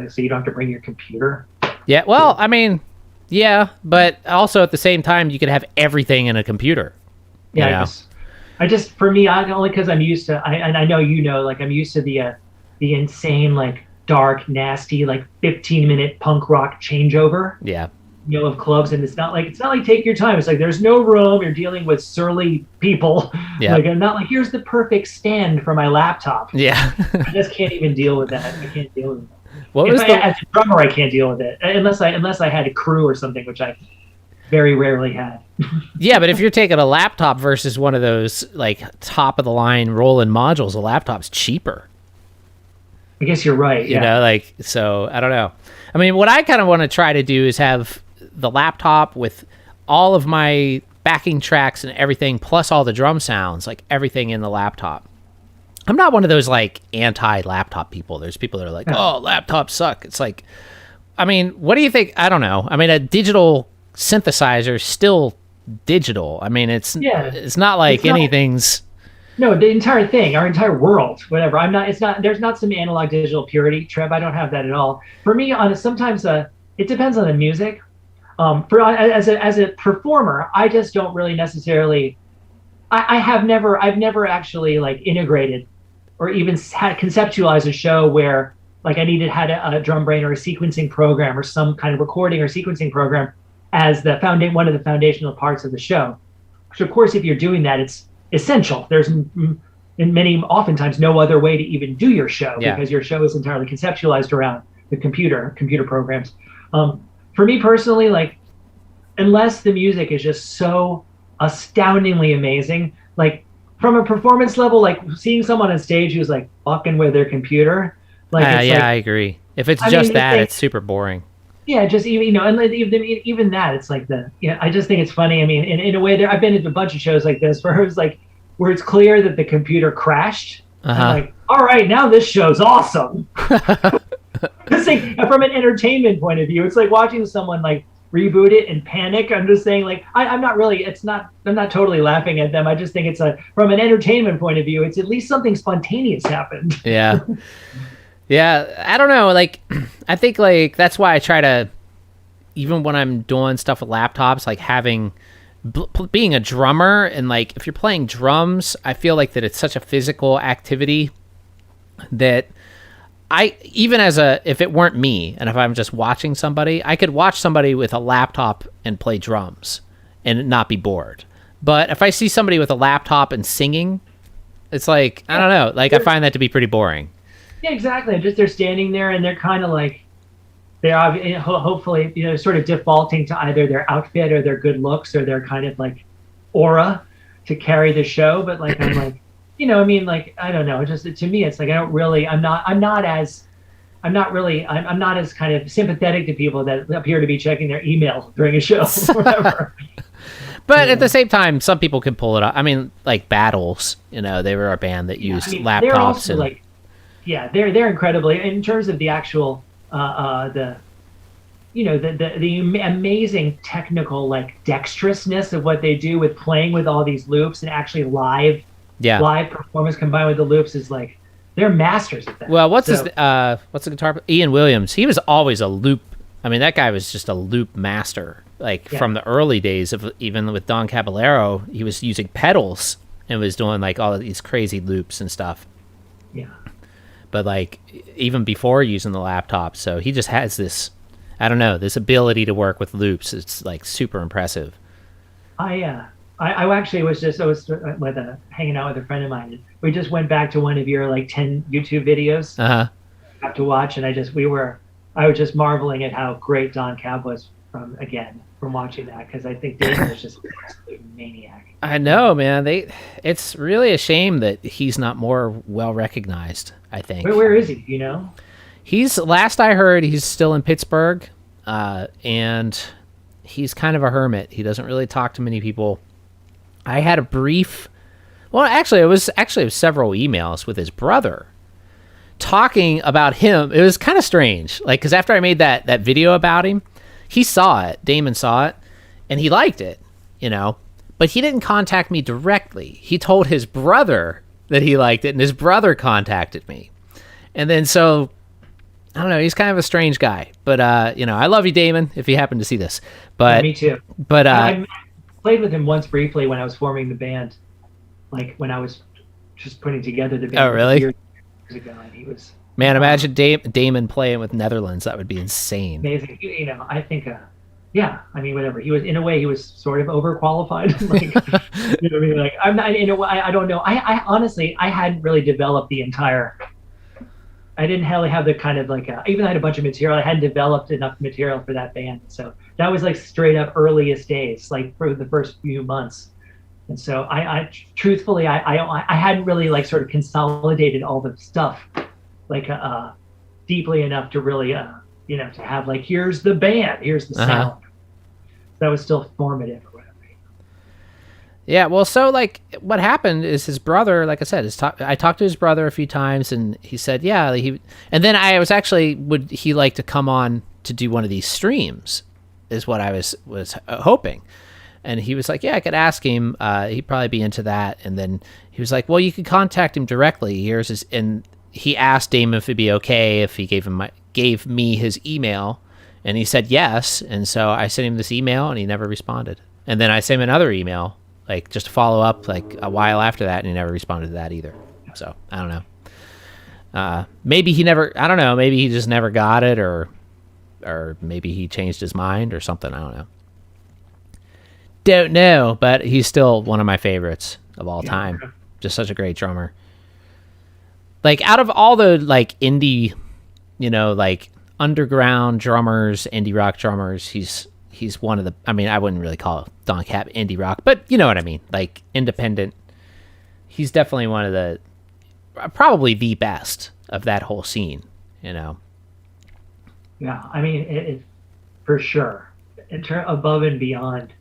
so you don't have to bring your computer. Yeah, well, I mean, yeah, but also at the same time you could have everything in a computer. Yeah, I just for me, only because I'm used to, and I know like I'm used to the insane like dark, nasty, like 15-minute punk rock changeover. Yeah. of clubs, and it's not like take your time. It's like there's no room. You're dealing with surly people. Yeah. Like I'm not like here's the perfect stand for my laptop. Yeah. I just can't even deal with that. I can't deal with it. As a drummer, I can't deal with it unless I had a crew or something, which I very rarely had. Yeah, but if you're taking a laptop versus one of those like top of the line roll-in modules, a laptop's cheaper. I guess you're right. You know, like, so I don't know. I mean, what I kind of want to try to do is have the laptop with all of my backing tracks and everything, plus all the drum sounds, like everything in the laptop. I'm not one of those like anti-laptop people. There's people that are like, oh, laptops suck. It's like, I mean, what do you think? I don't know. I mean, a digital synthesizer is still digital. I mean, it's not like anything's... No, the entire thing, our entire world, whatever. There's not some analog digital purity, Trev. I don't have that at all. For me, sometimes it depends on the music. As a performer, I just don't really necessarily, I've never actually like integrated or even had conceptualized a show where like I had a drum brain or a sequencing program or some kind of recording or sequencing program as one of the foundational parts of the show. So of course, if you're doing that, it's essential. There's oftentimes no other way to even do your show because your show is entirely conceptualized around the computer programs. For me personally, like unless the music is just so astoundingly amazing, like from a performance level, like seeing someone on stage who's like fucking with their computer, like I agree. If it's it's super boring. Yeah, just even and even that, it's like I just think it's funny. I mean, in a way, I've been to a bunch of shows like this where it's clear that the computer crashed. I'm like, all right, now this show's awesome. Just like, from an entertainment point of view, it's like watching someone like reboot it and panic. I'm just saying, like, I'm not totally laughing at them. I just think it's from an entertainment point of view, it's at least something spontaneous happened. Yeah. Yeah, I don't know. Like, I think like that's why I try to, even when I'm doing stuff with laptops, like being a drummer and like if you're playing drums, I feel like that it's such a physical activity that if it weren't me and if I'm just watching somebody, I could watch somebody with a laptop and play drums and not be bored. But if I see somebody with a laptop and singing, it's like, I don't know, like I find that to be pretty boring. Yeah, exactly. Just they're standing there and they're kind of like, they're hopefully, sort of defaulting to either their outfit or their good looks or their kind of like aura to carry the show. But like, I'm like, I mean, like, I don't know. Just to me, it's like, I'm not as kind of sympathetic to people that appear to be checking their email during a show or whatever. But at the same time, some people can pull it off. I mean, like Battles, they were a band that used laptops. They're also like, they're incredibly, in terms of the actual, the amazing technical like dexterousness of what they do with playing with all these loops and actually live performance combined with the loops is like they're masters at that. Well, what's the guitar? Ian Williams. He was always a loop. I mean, that guy was just a loop master. Like from the early days of even with Don Caballero, he was using pedals and was doing like all of these crazy loops and stuff. Yeah. But like even before using the laptop, so he just has this, I don't know, this ability to work with loops. It's like super impressive. I actually was hanging out with a friend of mine. We just went back to one of your like 10 YouTube videos. I have to watch, and I was just marveling at how great Don Cab was from watching that, because I think David was just an absolute maniac. I know, man. It's really a shame that he's not more well recognized, I think. Where is he, Last I heard, he's still in Pittsburgh, and he's kind of a hermit. He doesn't really talk to many people. I had it was several emails with his brother talking about him. It was kind of strange, like, because after I made that video about him, he saw it, Damon saw it, and he liked it, but he didn't contact me directly. He told his brother that he liked it, and his brother contacted me. And then so, I don't know, he's kind of a strange guy. But, I love you, Damon, if you happen to see this. But yeah, me too. But I played with him once briefly when I was forming the band, like when I was just putting together the band. Oh, really? Years ago, and he was... Man, imagine Damon playing with Netherlands. That would be insane. Amazing. I think Yeah, I mean, whatever. He was, in a way, he was sort of overqualified. Like, you know what I mean? Like, I'm not, in a way, I don't know. I honestly, I hadn't really developed the entire, I didn't really have the kind of like, even though I had a bunch of material, I hadn't developed enough material for that band. So that was like straight up earliest days, like for the first few months. And so I truthfully, I hadn't really like sort of consolidated all the stuff like deeply enough to really, to have like, here's the band, here's the sound. That was still formative or whatever. Yeah, well, so like what happened is his brother, like I said, I talked to his brother a few times, and he said, yeah, and then I was actually, would he like to come on to do one of these streams, is what I was hoping. And he was like, yeah, I could ask him. He'd probably be into that. And then he was like, well, you could contact him directly. Here's his, and he asked Damon if it'd be okay if he gave me his email, and he said yes. And so I sent him this email, and he never responded. And then I sent him another email, like just to follow up, like a while after that, and he never responded to that either. So I don't know. Maybe he never. I don't know. Maybe he just never got it, or maybe he changed his mind or something. I don't know. Don't know, but he's still one of my favorites of all time. Just such a great drummer. Like out of all the like indie, like underground drummers, indie rock drummers, he's one of the, I mean, I wouldn't really call Don Cap indie rock, but you know what I mean? Like independent. He's definitely one of the, probably the best of that whole scene, Yeah, I mean, it for sure. Above and beyond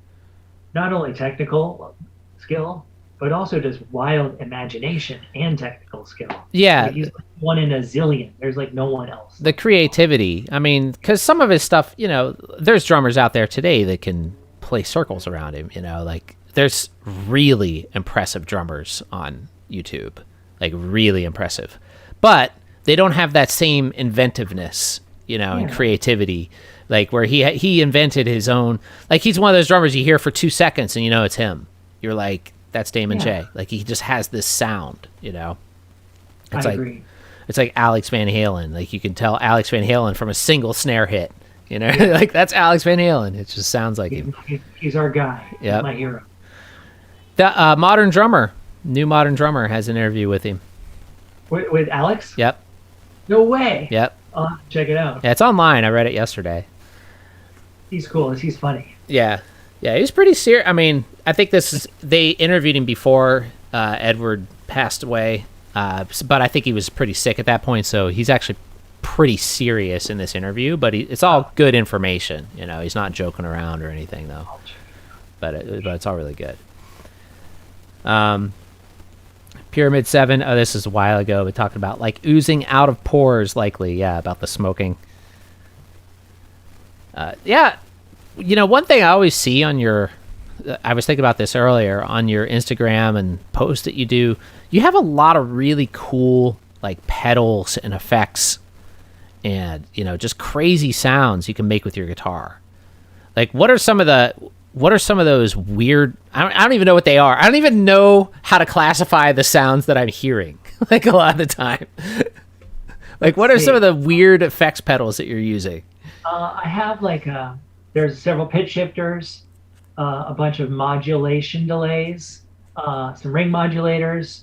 not only technical skill, but also just wild imagination and technical skill. Yeah. Like he's like one in a zillion. There's like no one else. The creativity. I mean, because some of his stuff, there's drummers out there today that can play circles around him, like there's really impressive drummers on YouTube, like really impressive. But they don't have that same inventiveness, and creativity. Like where he invented his own, like he's one of those drummers you hear for 2 seconds and it's him. You're like, that's Damon J. Like he just has this sound, It's I agree. It's like Alex Van Halen. Like you can tell Alex Van Halen from a single snare hit, like that's Alex Van Halen. It just sounds like him. He's our guy. Yep. He's my hero. The new modern drummer has an interview with him. With Alex? Yep. No way. Yep. I'll have to check it out. Yeah, it's online. I read it yesterday. He's cool. He's funny. Yeah. Yeah, he was pretty serious. I mean, I think they interviewed him before Edward passed away, but I think he was pretty sick at that point, so he's actually pretty serious in this interview, but it's all good information. He's not joking around or anything, though. But it's all really good. Pyramid 7, this is a while ago, we talked about, like, oozing out of pores, likely, about the smoking. One thing I always see on I was thinking about this earlier, on your Instagram and posts that you do, you have a lot of really cool, like, pedals and effects and, just crazy sounds you can make with your guitar. Like, what are some of those weird, I don't even know what they are. I don't even know how to classify the sounds that I'm hearing, like, a lot of the time. Like, what are some of the weird effects pedals that you're using? I have, like, there's several pitch shifters, a bunch of modulation delays, some ring modulators.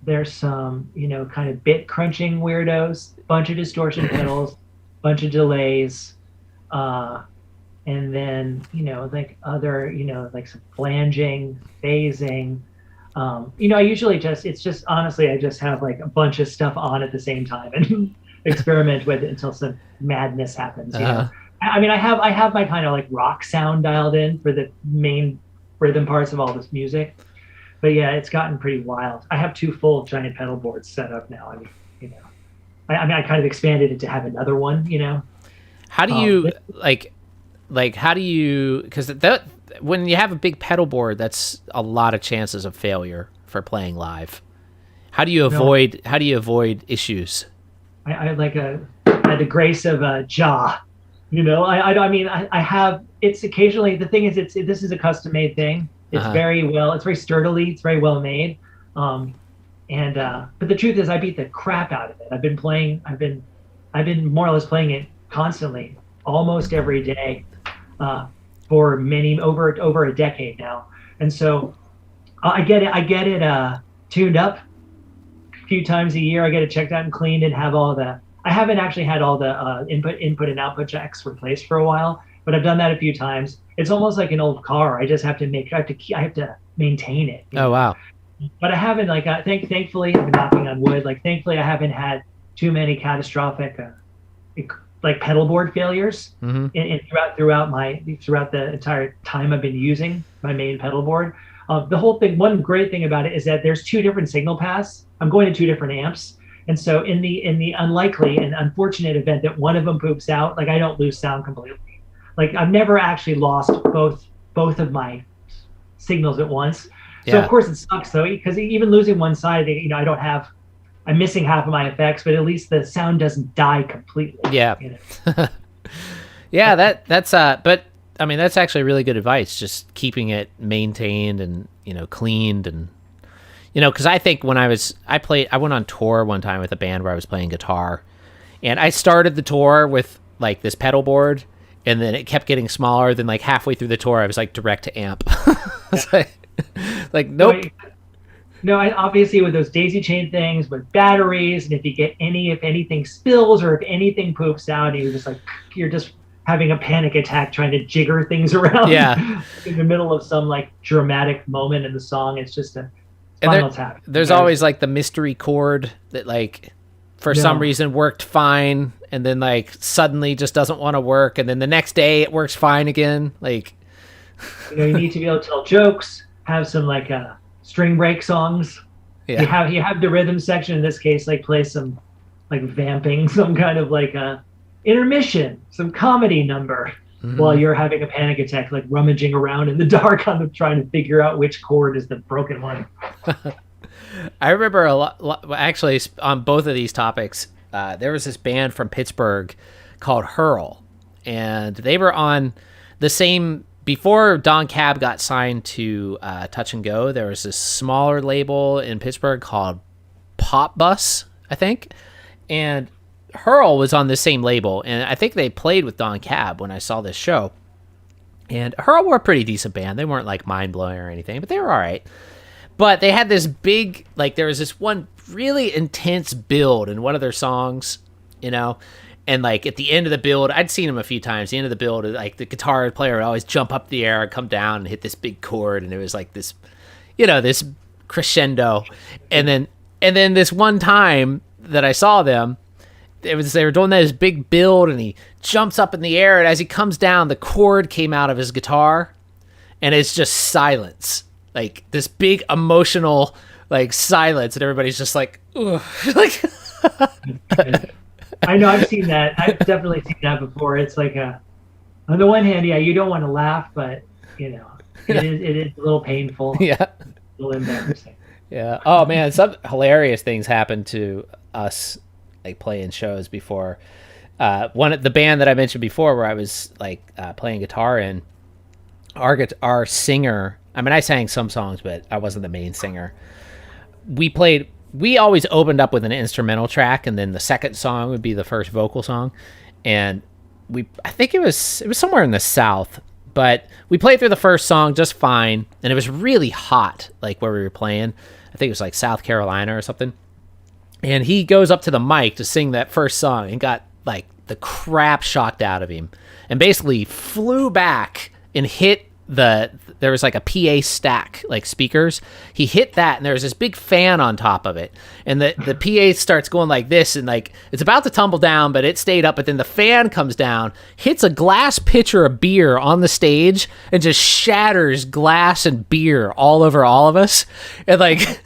There's some, kind of bit crunching weirdos, bunch of distortion pedals, bunch of delays, and then, like other, like some flanging, phasing. I usually honestly, I just have like a bunch of stuff on at the same time and experiment with it until some madness happens. I mean, I have my kind of like rock sound dialed in for the main rhythm parts of all this music, but yeah, it's gotten pretty wild. I have 2 full giant pedal boards set up now. I mean, I kind of expanded it to have another one. How do you how do you, because when you have a big pedal board, that's a lot of chances of failure for playing live. How do you avoid issues? I had the grace of a jaw. I have, it's occasionally, the thing is, this is a custom made thing. It's it's very sturdily, it's very well made. But the truth is I beat the crap out of it. I've been more or less playing it constantly, almost every day. for many over a decade now, and so I get it tuned up a few times a year. I get it checked out and cleaned and have all the. I haven't actually had all the input and output jacks replaced for a while, but I've done that a few times. It's almost like an old car. I just have to I have to maintain it. Oh wow. But I haven't thankfully I've been knocking on wood. Like thankfully I haven't had too many catastrophic like pedal board failures in throughout the entire time I've been using my main pedal board. The whole thing. One great thing about it is that there's two different signal paths. I'm going to two different amps, and so in the unlikely and unfortunate event that one of them poops out, like I don't lose sound completely. Like I've never actually lost both of my signals at once. So of course it sucks though, because even losing one side, I'm missing half of my effects, but at least the sound doesn't die completely. Yeah. You know? Yeah, that's but I mean that's actually really good advice, just keeping it maintained and cleaned, and because I think when I went on tour one time with a band where I was playing guitar, and I started the tour with like this pedal board, and then it kept getting smaller. Then like halfway through the tour, I was like direct to amp. Like nope. No, obviously with those daisy chain things with batteries, and if anything spills or if anything poops out, you're just having a panic attack trying to jigger things around. Yeah. In the middle of some like dramatic moment in the song, it's just a spinal tap. There's always like the mystery chord that like for some reason worked fine, and then like suddenly just doesn't want to work, and then the next day it works fine again. Like you need to be able to tell jokes, have some like string break songs. Yeah. You have the rhythm section in this case, like play some like vamping, some kind of like intermission, some comedy number while you're having a panic attack, like rummaging around in the dark trying to figure out which chord is the broken one. I remember a lot actually on both of these topics. There was this band from Pittsburgh called Hurl, and they were on the same. Before Don Cab got signed to Touch and Go, there was this smaller label in Pittsburgh called Pop Bus, I think. And Hurl was on the same label, and I think they played with Don Cab when I saw this show. And Hurl were a pretty decent band. They weren't like mind-blowing or anything, but they were all right. But they had this big, like there was this one really intense build in one of their songs, and like at the end of the build, I'd seen him a few times. The end of the build, like the guitar player would always jump up the air and come down and hit this big chord, and it was like this, this crescendo. And then this one time that I saw them, they were doing this big build, and he jumps up in the air, and as he comes down, the chord came out of his guitar, and it's just silence, like this big emotional like silence, and everybody's just like, ugh. Like. I know, I've seen that. I've definitely seen that before. It's like on the one hand, you don't want to laugh, but it is a little painful. Yeah. A little embarrassing. Yeah. Oh man, some hilarious things happened to us like playing shows before. The band that I mentioned before where I was like playing guitar in, our singer, I mean I sang some songs, but I wasn't the main singer. We always opened up with an instrumental track, and then the second song would be the first vocal song. And I think it was somewhere in the South, but we played through the first song just fine, and it was really hot, like where we were playing. I think it was like South Carolina or something. And he goes up to the mic to sing that first song and got like the crap shocked out of him, and basically flew back and hit there was like a PA stack, like speakers. He hit that, and there was this big fan on top of it. And the PA starts going like this, and like it's about to tumble down, but it stayed up. But then the fan comes down, hits a glass pitcher of beer on the stage, and just shatters glass and beer all over all of us. And like,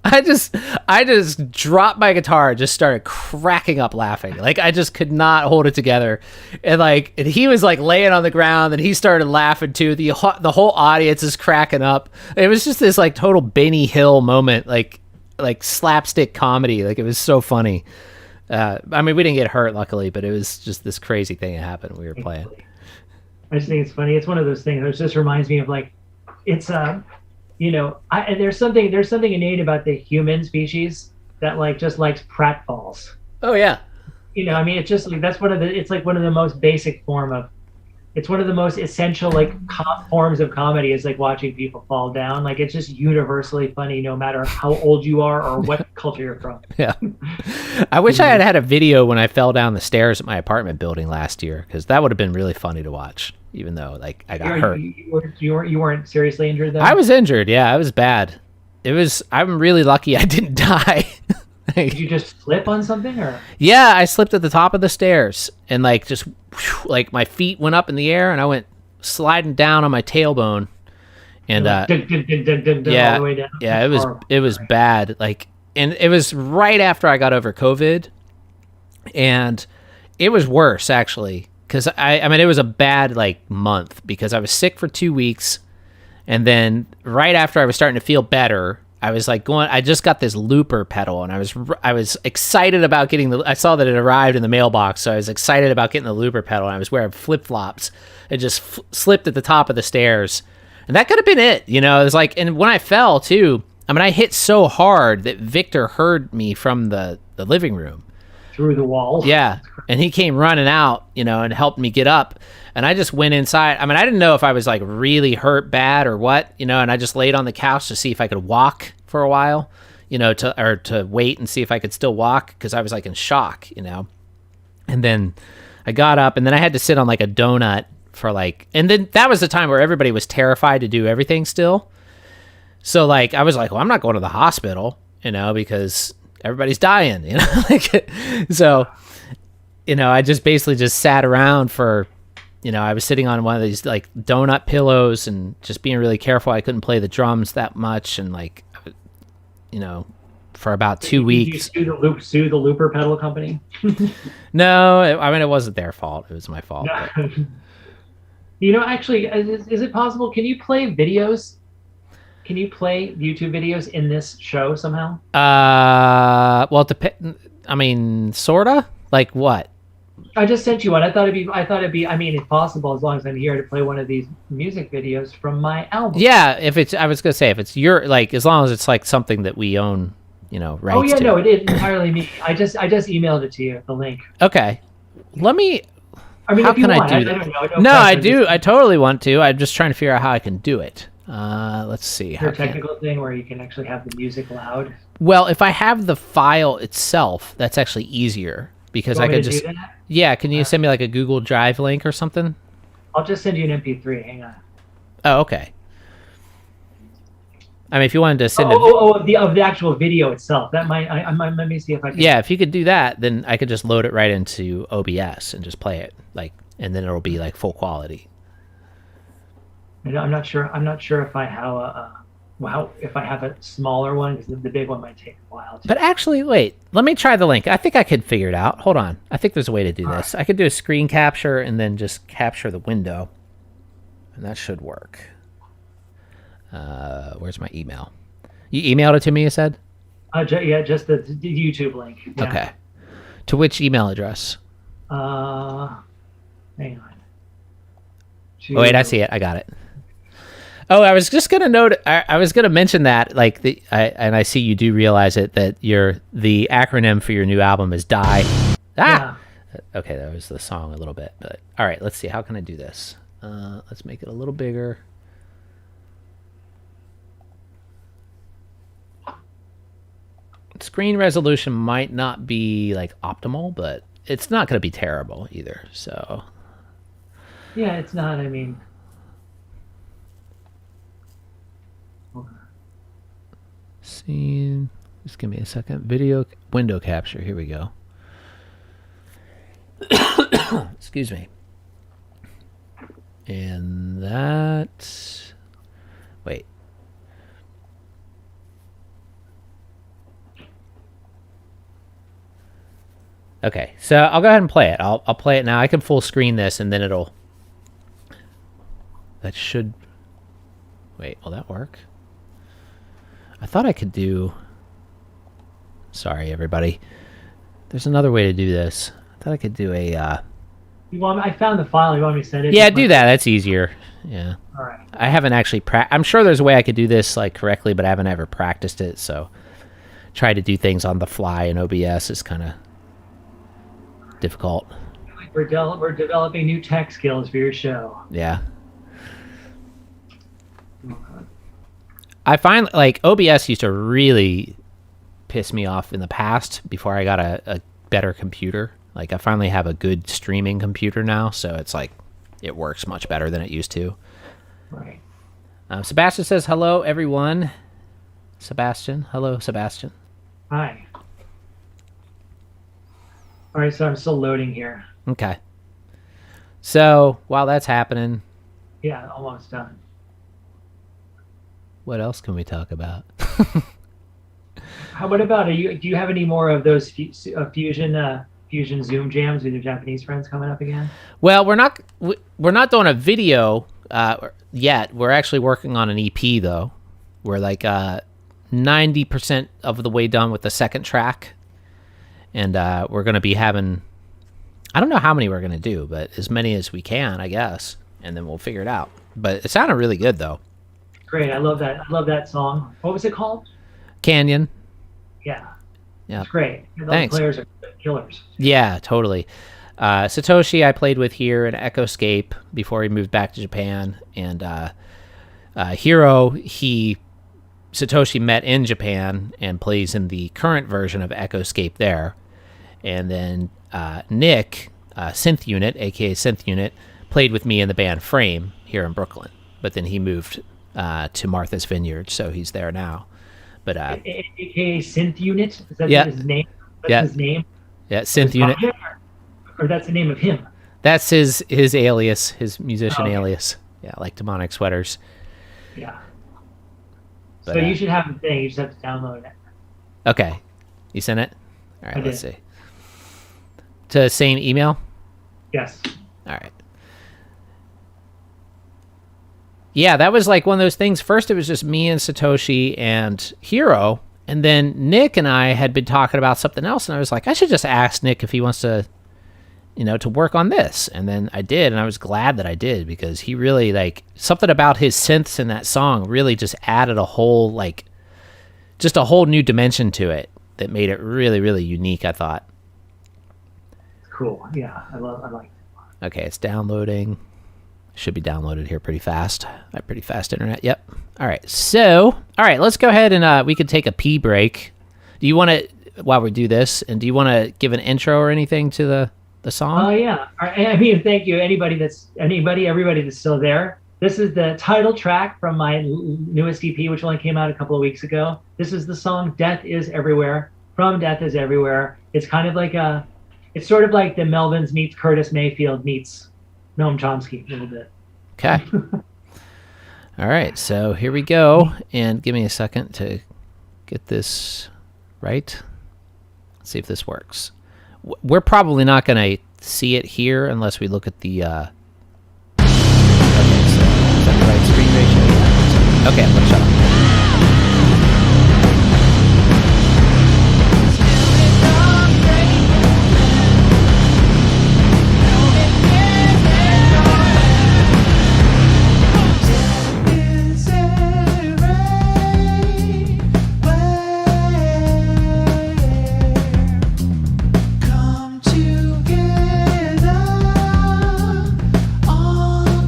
I just dropped my guitar and just started cracking up laughing. Like I just could not hold it together. And he was like laying on the ground, and he started laughing too. The whole audience is cracking up. It was just this like total Benny Hill moment, like slapstick comedy. Like it was so funny. I mean, we didn't get hurt luckily, but it was just this crazy thing that happened when we were playing. I just think it's funny. It's one of those things that just reminds me of like, it's there's something innate about the human species that like just likes pratfalls. Oh yeah. I mean, it's just like it's like one of the most basic form of it's one of the most essential like forms of comedy is like watching people fall down. Like it's just universally funny, no matter how old you are or what culture you're from. Yeah. I wish I had a video when I fell down the stairs at my apartment building last year, because that would have been really funny to watch, even though like I got hurt. You weren't seriously injured though? I was injured. Yeah, I was bad. I'm really lucky I didn't die. Did you just slip on something or? Yeah, I slipped at the top of the stairs and like just like my feet went up in the air and I went sliding down on my tailbone. And all the way down. Yeah, it was bad. Like, and it was right after I got over COVID, and it was worse actually, because I mean it was a bad like month because I was sick for 2 weeks, and then right after I was starting to feel better, I was like I just got this looper pedal, and I was excited about getting I saw that it arrived in the mailbox, so I was excited about getting the looper pedal, and I was wearing flip-flops. It just slipped at the top of the stairs, and that could have been it, you know. It was like, and when I fell too, I mean, I hit so hard that Victor heard me from the living room. Through the wall. Yeah, and he came running out, you know, and helped me get up. And I just went inside. I mean, I didn't know if I was like really hurt bad or what, you know, and I just laid on the couch to see if I could walk for a while, you know, to wait and see if I could still walk, because I was like in shock, you know. And then I got up, and then I had to sit on like a donut for like, and then that was the time where everybody was terrified to do everything still. So like I was like, well, I'm not going to the hospital, you know, because everybody's dying, you know. Like, so, you know, I just basically just sat around for, you know, I was sitting on one of these like donut pillows and just being really careful. I couldn't play the drums that much, and like, you know, for about 2 weeks. Did you sue the looper pedal company? No, I mean, it wasn't their fault. It was my fault. No. You know, actually, is it possible? Can you play videos? Can you play YouTube videos in this show somehow? Well, I mean, sorta. Like what? I just sent you one. I thought it'd be. I mean, it's possible as long as I'm here to play one of these music videos from my album. Yeah, I was gonna say if it's your, like, as long as it's like something that we own, you know, rights to. Oh yeah, no, it is entirely me. I just emailed it to you, the link. Okay, let me. I mean, how if you can want, I do that? I don't know. No, I do. I totally want to. I'm just trying to figure out how I can do it. Let's see. Is there a technical thing where you can actually have the music loud? Well, if I have the file itself, that's actually easier, because I could just. Yeah, can you send me like a Google Drive link or something? I'll just send you an MP3. Hang on. Oh, okay. I mean, if you wanted to send of the actual video itself, that might. Let me see if I can. Yeah, if you could do that, then I could just load it right into OBS and just play it, like, and then it'll be like full quality. I'm not sure if I have if I have a smaller one, because the big one might take a while. But actually, wait, let me try the link. I think I could figure it out. Hold on. I think there's a way to do this. I could do a screen capture and then just capture the window, and that should work. Where's my email? You emailed it to me, you said? Yeah, just the YouTube link. Yeah. Okay. To which email address? Hang on. Oh, wait, I see it. I got it. Oh, I was just gonna note. I was gonna mention that, like, and I see you do realize it, that the acronym for your new album is DIE. Ah. Yeah. Okay, that was the song a little bit, but all right. Let's see. How can I do this? Let's make it a little bigger. Screen resolution might not be like optimal, but it's not going to be terrible either. So. Yeah, it's not. I mean. Scene. Just give me a second. Video window capture. Here we go. Excuse me. And that. Wait. Okay, so I'll go ahead and play it. I'll play it now. I can full screen this, and then it'll. That should. Wait, will that work? I thought I could do. Sorry, everybody. There's another way to do this. I thought I could do a. You want? I found the file. You want me to send it? Yeah, do that. That's easier. Yeah. All right. I haven't actually. I'm sure there's a way I could do this like correctly, but I haven't ever practiced it. So, try to do things on the fly in OBS is kind of difficult. we're developing new tech skills for your show. Yeah. I find like OBS used to really piss me off in the past before I got a better computer. Like I finally have a good streaming computer now, so it's like it works much better than it used to. Right. Sebastian says hello, everyone. Sebastian, hello, Sebastian. Hi. All right, so I'm still loading here. Okay. So while that's happening, yeah, almost done. What else can we talk about? What about do you have any more of those fusion Zoom jams with your Japanese friends coming up again? Well, we're not doing a video yet. We're actually working on an EP though. We're like 90% of the way done with the second track, and we're going to be having, I don't know how many we're going to do, but as many as we can, I guess, and then we'll figure it out. But it sounded really good though. Great, I love that. I love that song. What was it called? Canyon. Yeah. Yeah. It's great. Those Thanks. players are killers. Yeah, totally. Satoshi I played with here in Echoscape before he moved back to Japan, and Hiro, Satoshi met in Japan and plays in the current version of Echoscape there. And then Nick, Synth Unit, aka Synth Unit, played with me in the band Frame here in Brooklyn. But then he moved to Martha's Vineyard, so he's there now. But aka Synth Unit? Is that his name? That's his name? Yeah, Synth Unit. Or that's the name of him? That's his alias, his musician alias. Yeah, like Demonic Sweaters. Yeah. But, so you should have the thing. You just have to download it. Okay. You sent it? All right, let's did. see. To the same email? Yes. All right. Yeah, that was like one of those things. First, it was just me and Satoshi and Hiro. And then Nick and I had been talking about something else. And I was like, I should just ask Nick if he wants to, to work on this. And then I did. And I was glad that I did, because he really, like, something about his synths in that song really just added a whole, like, just a whole new dimension to it that made it really, really unique, I thought. Cool. Yeah, I like it. Okay, it's downloading. Should be downloaded here pretty fast. I have pretty fast internet. Yep. All right. So, all right, let's go ahead and we could take a pee break. Do you want to, while we do this, and do you want to give an intro or anything to the song? Oh, yeah. I mean, thank you. Everybody that's still there. This is the title track from my newest EP, which only came out a couple of weeks ago. This is the song Death Is Everywhere, from Death Is Everywhere. It's kind of like it's sort of like the Melvins meets Curtis Mayfield meets Noam Chomsky a little bit. Okay. All right, so here we go, and give me a second to get this right. Let's see if this works. We're probably not going to see it here unless we look at the... Okay, so is that the right screen ratio? Yeah. Okay, I'm going to shut up.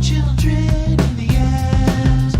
Children in the end.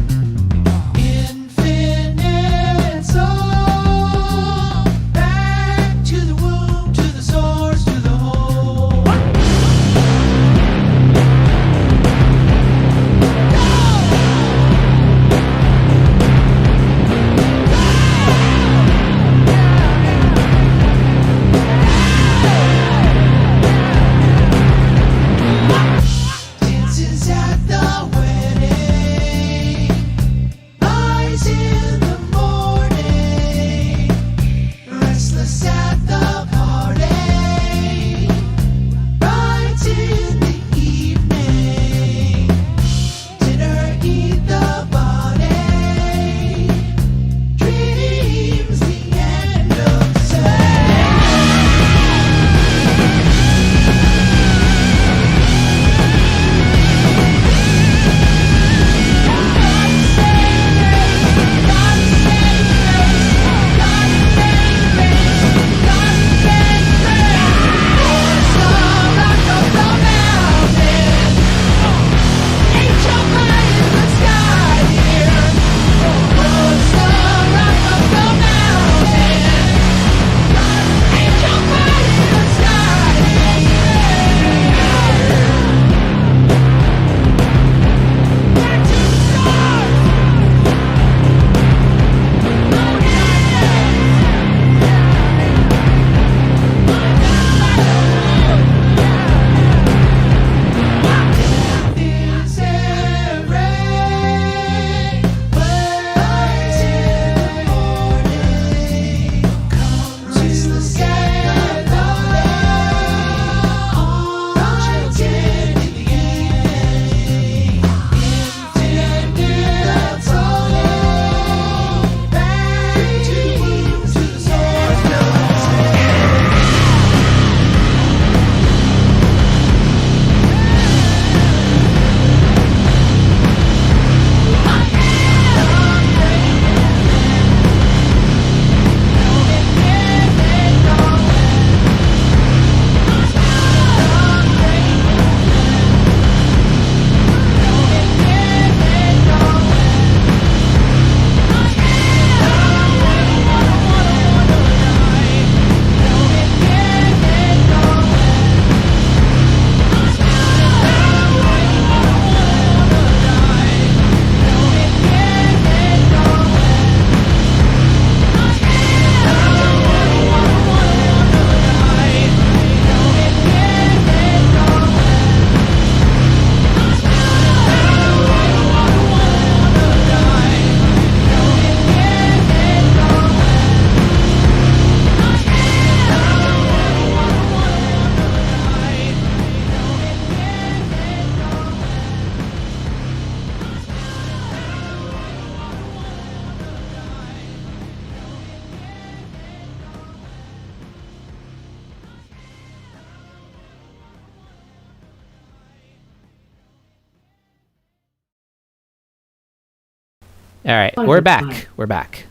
All right, Fun we're is back. fun. We're back.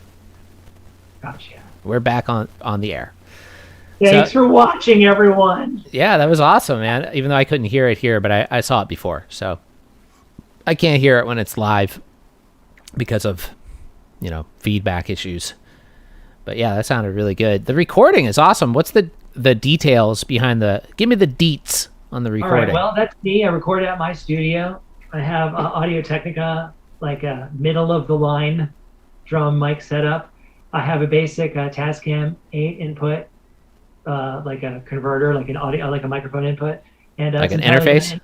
Gotcha. We're back on the air. Thanks for watching, everyone. Yeah, that was awesome, man. Even though I couldn't hear it here, but I saw it before, so I can't hear it when it's live because of, feedback issues. But yeah, that sounded really good. The recording is awesome. What's the details behind give me the deets on the recording. All right, well, that's me. I recorded at my studio. I have Audio Technica, like a middle of the line drum mic setup. I have a basic Tascam 8 input, like a converter, like an audio, like a microphone input, and like an interface.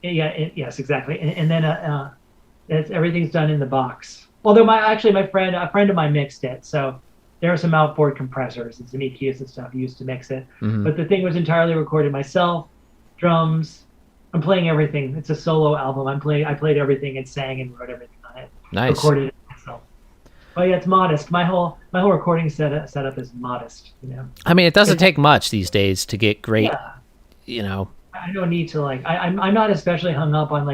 Yes, exactly. And then everything's done in the box. Although a friend of mine mixed it, so there are some outboard compressors and some EQs and stuff used to mix it. Mm-hmm. But the thing was entirely recorded myself, drums. I'm playing everything. It's a solo album. I played everything and sang and wrote everything on it. Nice. Recorded it myself. But yeah, it's modest. My whole recording setup is modest. I mean, it doesn't take much these days to get great. Yeah. I don't need to I'm not especially hung up on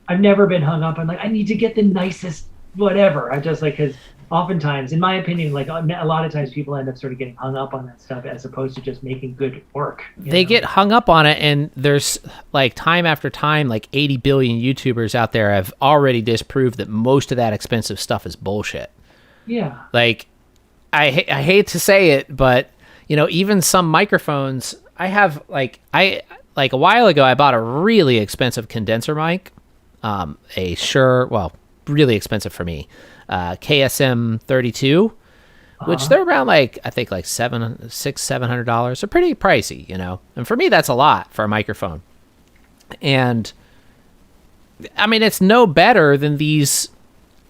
I've never been hung up on I need to get the nicest whatever. I just because oftentimes, in my opinion, a lot of times people end up sort of getting hung up on that stuff as opposed to just making good work. They get hung up on it, and there's time after time, 80 billion YouTubers out there have already disproved that most of that expensive stuff is bullshit. Yeah. I hate to say it, but even some microphones, I have a while ago I bought a really expensive condenser mic, really expensive for me. KSM 32, which they're around I think $700. They're pretty pricey, and for me that's a lot for a microphone. And I mean, it's no better than these.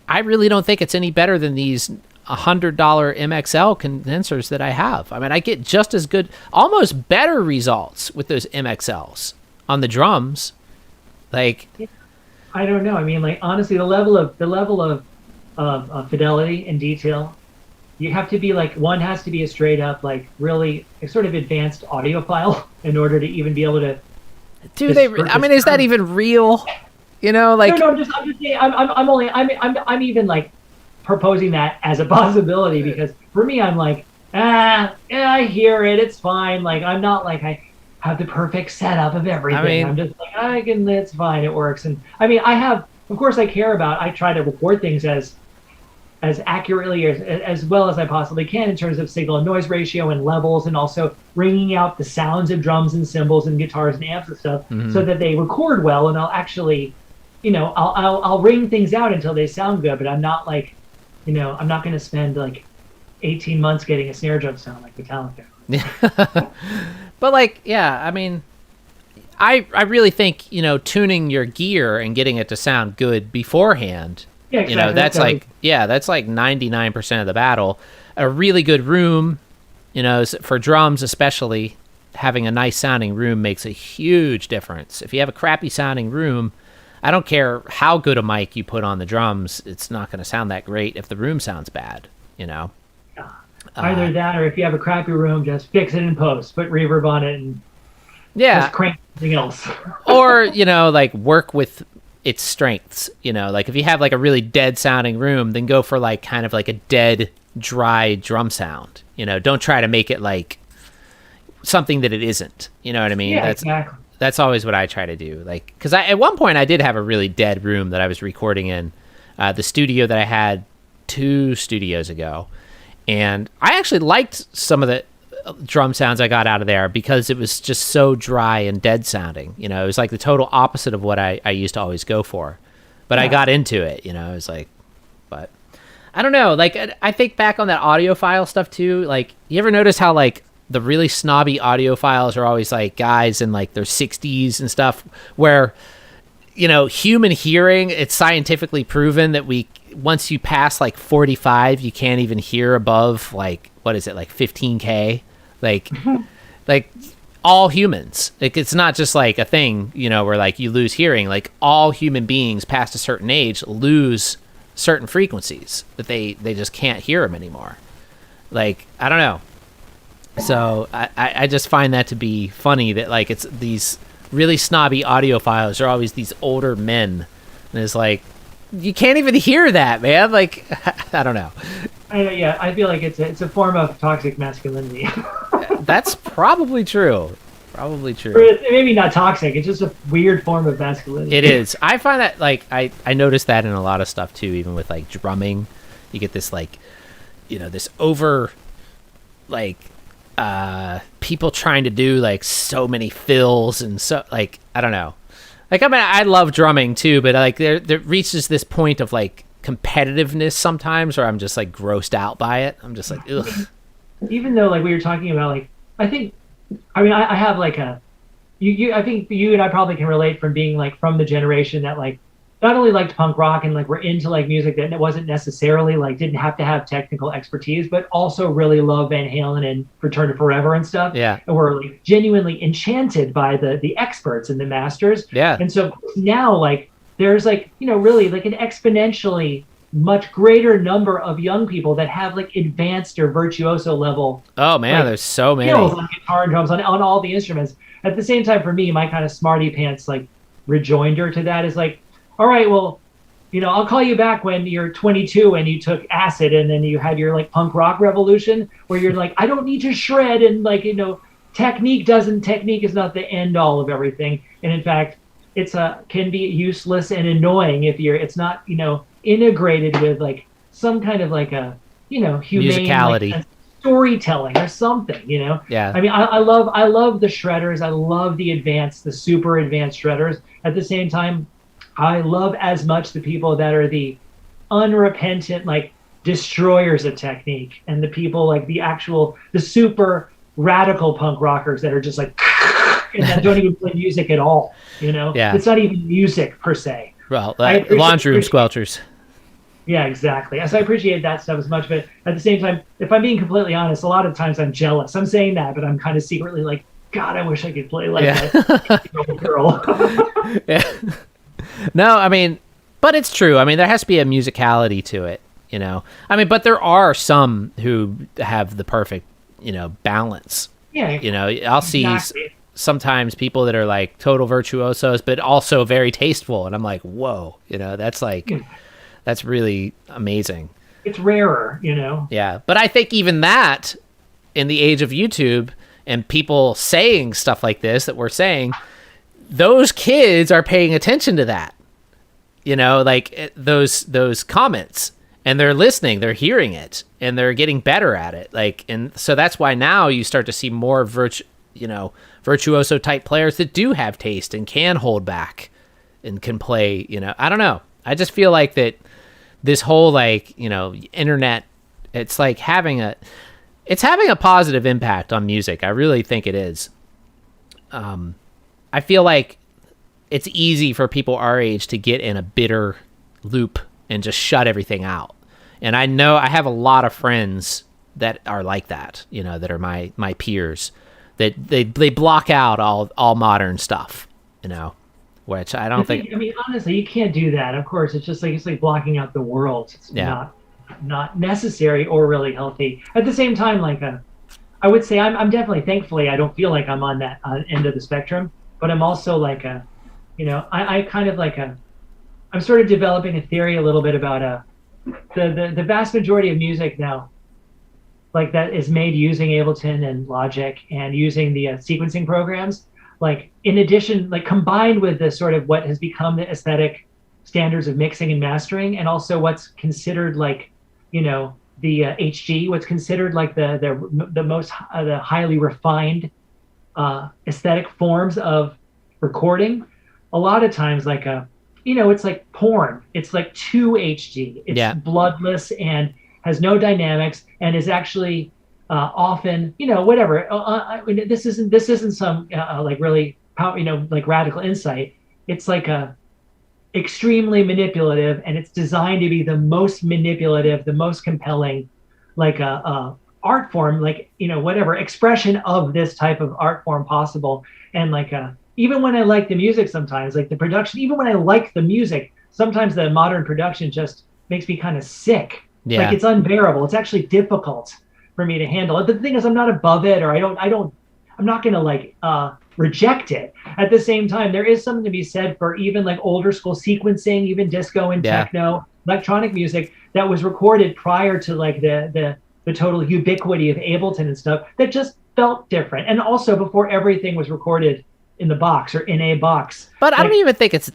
I really don't think it's any better than these $100 MXL condensers that I have. I mean, I get just as good, almost better results with those MXLs on the drums. I don't know. I mean, honestly, the level of fidelity and detail, you have to be one has to be a straight up really sort of advanced audiophile in order to even be able to. I mean, is that even real? No, I'm just saying. I'm even proposing that as a possibility because for me, I'm I hear it. It's fine. I'm not I have the perfect setup of everything. I mean, I'm just it's fine. It works. And I mean, of course, I try to record things as accurately as well as I possibly can in terms of signal and noise ratio and levels, and also ringing out the sounds of drums and cymbals and guitars and amps and stuff, so that they record well. And I'll actually, I'll ring things out until they sound good. But I'm not I'm not going to spend 18 months getting a snare drum sound like Metallica. But I mean, I really think tuning your gear and getting it to sound good beforehand. Yeah, exactly. That's that's 99% of the battle. A really good room, for drums especially, having a nice sounding room makes a huge difference. If you have a crappy sounding room, I don't care how good a mic you put on the drums, it's not going to sound that great if the room sounds bad. Either that, or if you have a crappy room, just fix it in post, put reverb on it, and just crank something else. Or work with its strengths. If you have a really dead sounding room, then go for kind of a dead, dry drum sound. Don't try to make it something that it isn't. You know what I mean? Yeah, exactly. That's always what I try to do. Because at one point I did have a really dead room that I was recording in, the studio that I had 2 studios ago. And I actually liked some of the drum sounds I got out of there because it was just so dry and dead sounding. It was the total opposite of what I used to always go for. But I got into it, it was but I don't know. I think back on that audiophile stuff too. You ever notice how the really snobby audiophiles are always guys in their 60s and stuff, where human hearing, it's scientifically proven that once you pass 45, you can't even hear above what is it, 15K, all humans. It's not just a thing, where you lose hearing. All human beings past a certain age lose certain frequencies that they just can't hear them anymore. I don't know. So I just find that to be funny that it's these really snobby audiophiles are always these older men, and it's you can't even hear that, man. Like, I don't know. I feel like it's a form of toxic masculinity. That's probably true. Probably true. Or maybe not toxic. It's just a weird form of masculinity. It is. I find that, like, I notice that in a lot of stuff too. Even with like drumming, you get this like, this over, like, people trying to do like so many fills and so like I don't know. Like, I mean, I love drumming too, but like there reaches this point of like competitiveness sometimes where I'm just like grossed out by it. I'm just like, ugh. Even though like we were talking about, like, I have like I think you and I probably can relate from being like from the generation that like not only liked punk rock and like were into like music that wasn't necessarily like didn't have to have technical expertise, but also really love Van Halen and Return to Forever and stuff. Yeah. And were like genuinely enchanted by the experts and the masters. Yeah. And so now like there's like, really like an exponentially much greater number of young people that have like advanced or virtuoso level. Oh man, like, there's so many skills on guitar and drums on all the instruments. At the same time, for me, my kind of smarty pants like rejoinder to that is like, all right, well, I'll call you back when you're 22 and you took acid and then you had your like punk rock revolution where you're like, I don't need to shred and like, technique is not the end all of everything. And in fact, can be useless and annoying if it's not, integrated with like some kind of like a, humane musicality. Like, storytelling or something, Yeah. I mean, I love the shredders. I love the super advanced shredders. At the same time, I love as much the people that are the unrepentant, like, destroyers of technique, and the people like the super radical punk rockers that are just like, and that don't even play music at all. Yeah. It's not even music per se. Well, laundry room squelchers. Yeah, exactly. So I appreciate that stuff as much, but at the same time, if I'm being completely honest, a lot of times I'm jealous. I'm saying that, but I'm kind of secretly like, God, I wish I could play like that girl. Yeah. No, I mean, but it's true. I mean, there has to be a musicality to it, I mean, but there are some who have the perfect, balance. Yeah. I'll see sometimes people that are like total virtuosos, but also very tasteful. And I'm like, whoa, that's like, that's really amazing. It's rarer, Yeah. But I think even that in the age of YouTube and people saying stuff like this that we're saying, those kids are paying attention to that, like those comments, and they're listening, they're hearing it, and they're getting better at it. Like, and so that's why now you start to see more virtuoso type players that do have taste and can hold back and can play, I don't know. I just feel like that this whole like, internet, it's like having a positive impact on music. I really think it is. I feel like it's easy for people our age to get in a bitter loop and just shut everything out. And I know I have a lot of friends that are like that, that are my peers, that they block out all modern stuff, which I don't think. I mean, honestly, you can't do that. Of course, it's like blocking out the world. It's not necessary or really healthy. At the same time, like I would say I'm definitely, thankfully, I don't feel like I'm on that end of the spectrum. But I'm also like I kind of like I'm sort of developing a theory a little bit about the vast majority of music now, like that is made using Ableton and Logic and using the sequencing programs. Like in addition, like combined with the sort of what has become the aesthetic standards of mixing and mastering, and also what's considered like, the HG, what's considered like the most the highly refined aesthetic forms of recording. A lot of times like it's like porn. It's like 2 HG. It's bloodless and has no dynamics and is actually often, whatever. This isn't some like really like radical insight. It's like extremely manipulative, and it's designed to be the most manipulative, the most compelling, like art form, like whatever expression of this type of art form possible. And like even when I like the music, sometimes like the production, even when I like the music, sometimes the modern production just makes me kind of sick. Like it's unbearable. It's actually difficult for me to handle. The thing is, I'm not above it, or I'm not gonna like reject it. At the same time, there is something to be said for even like older school sequencing, even disco and techno, electronic music that was recorded prior to like the total ubiquity of Ableton and stuff that just felt different. And also before everything was recorded in the box or in a box. But I don't even think it's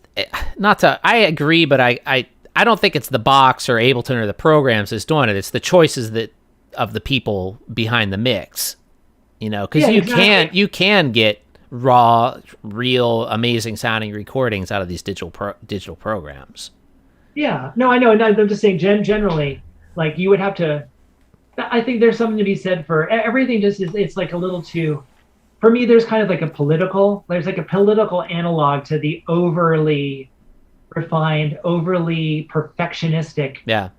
not to. I agree, but I don't think it's the box or Ableton or the programs that's doing it. It's the choices that of the people behind the mix. You know, because you can get raw, real, amazing sounding recordings out of these digital programs. Yeah, no, I know. And I'm just saying, generally, like you would have to. I think there's something to be said for everything. Just is it's like a little too. For me, there's kind of like there's like a political analog to the overly refined, overly perfectionistic. Yeah.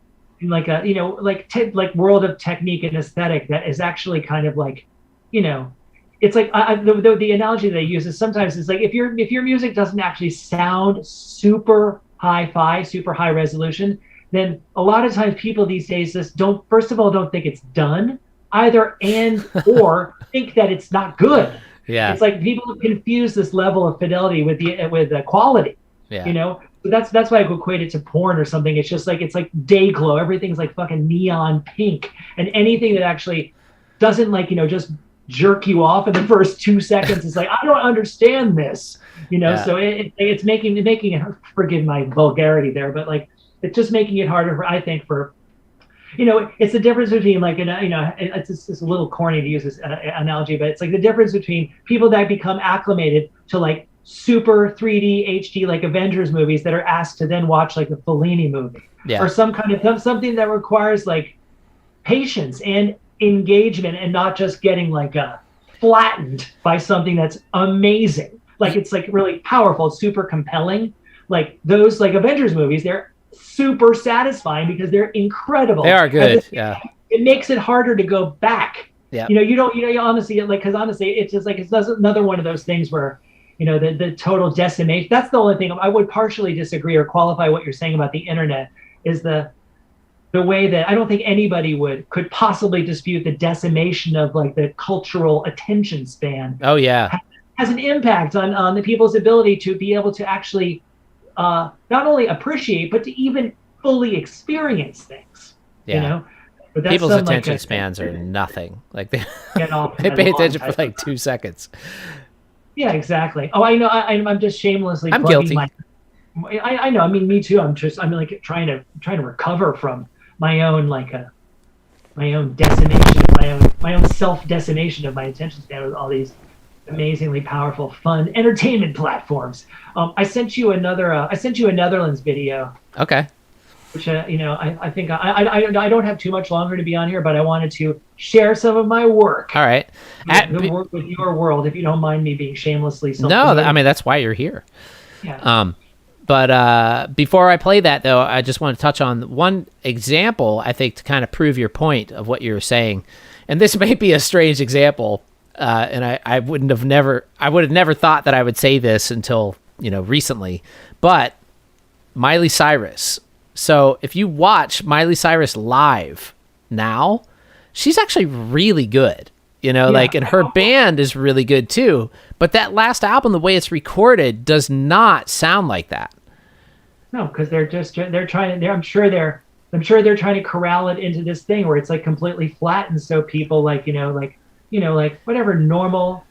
Like a, like world of technique and aesthetic that is actually kind of like, it's like the analogy that I use is sometimes it's like if your music doesn't actually sound super hi-fi, super high resolution, then a lot of times people these days just don't think it's done either or think that it's not good. Yeah. It's like people confuse this level of fidelity with the quality. Yeah. So that's why I could equate it to porn or something. It's just like it's like day glow. Everything's like fucking neon pink, and anything that actually doesn't just jerk you off in the first 2 seconds is like, I don't understand this. So it's making it, forgive my vulgarity there, but like it's just making it harder for it's the difference between like, it's a little corny to use this analogy, but it's like the difference between people that become acclimated to like super 3D HD like Avengers movies that are asked to then watch like a Fellini movie or some kind of something that requires like patience and engagement and not just getting like flattened by something that's amazing. Like it's like really powerful, it's super compelling. Like those like Avengers movies, they're super satisfying because they're incredible. They are good. Yeah. It makes it harder to go back. Yeah. You honestly, like, because honestly, it's just like, it's another one of those things where, the total decimation. That's the only thing I would partially disagree or qualify what you're saying about the internet is the way that I don't think anybody could possibly dispute the decimation of like the cultural attention span. Oh yeah. Has an impact on the people's ability to be able to actually not only appreciate but to even fully experience things. Yeah. But people's attention spans are nothing. Like they pay attention for like 2 seconds. Yeah, exactly. Oh, I know. I'm just shamelessly. I'm guilty. I know. I mean, me too. I'm like trying to recover from my own my own decimation, my own self decimation of my attention span with all these amazingly powerful, fun entertainment platforms. I sent you a Netherlands video. Okay. Which I think I don't have too much longer to be on here, but I wanted to share some of my work. All right. Work with your world, if you don't mind me being shamelessly No, I mean that's why you're here. Yeah. But before I play that though, I just want to touch on one example I think to kind of prove your point of what you're saying. And this may be a strange example, and I would have never thought that I would say this until recently, but Miley Cyrus. So if you watch Miley Cyrus live now, she's actually really good, like, and her band is really good too. But that last album, the way it's recorded, does not sound like that. No, because I'm sure they're trying to corral it into this thing where it's like completely flat, and so people like whatever normal.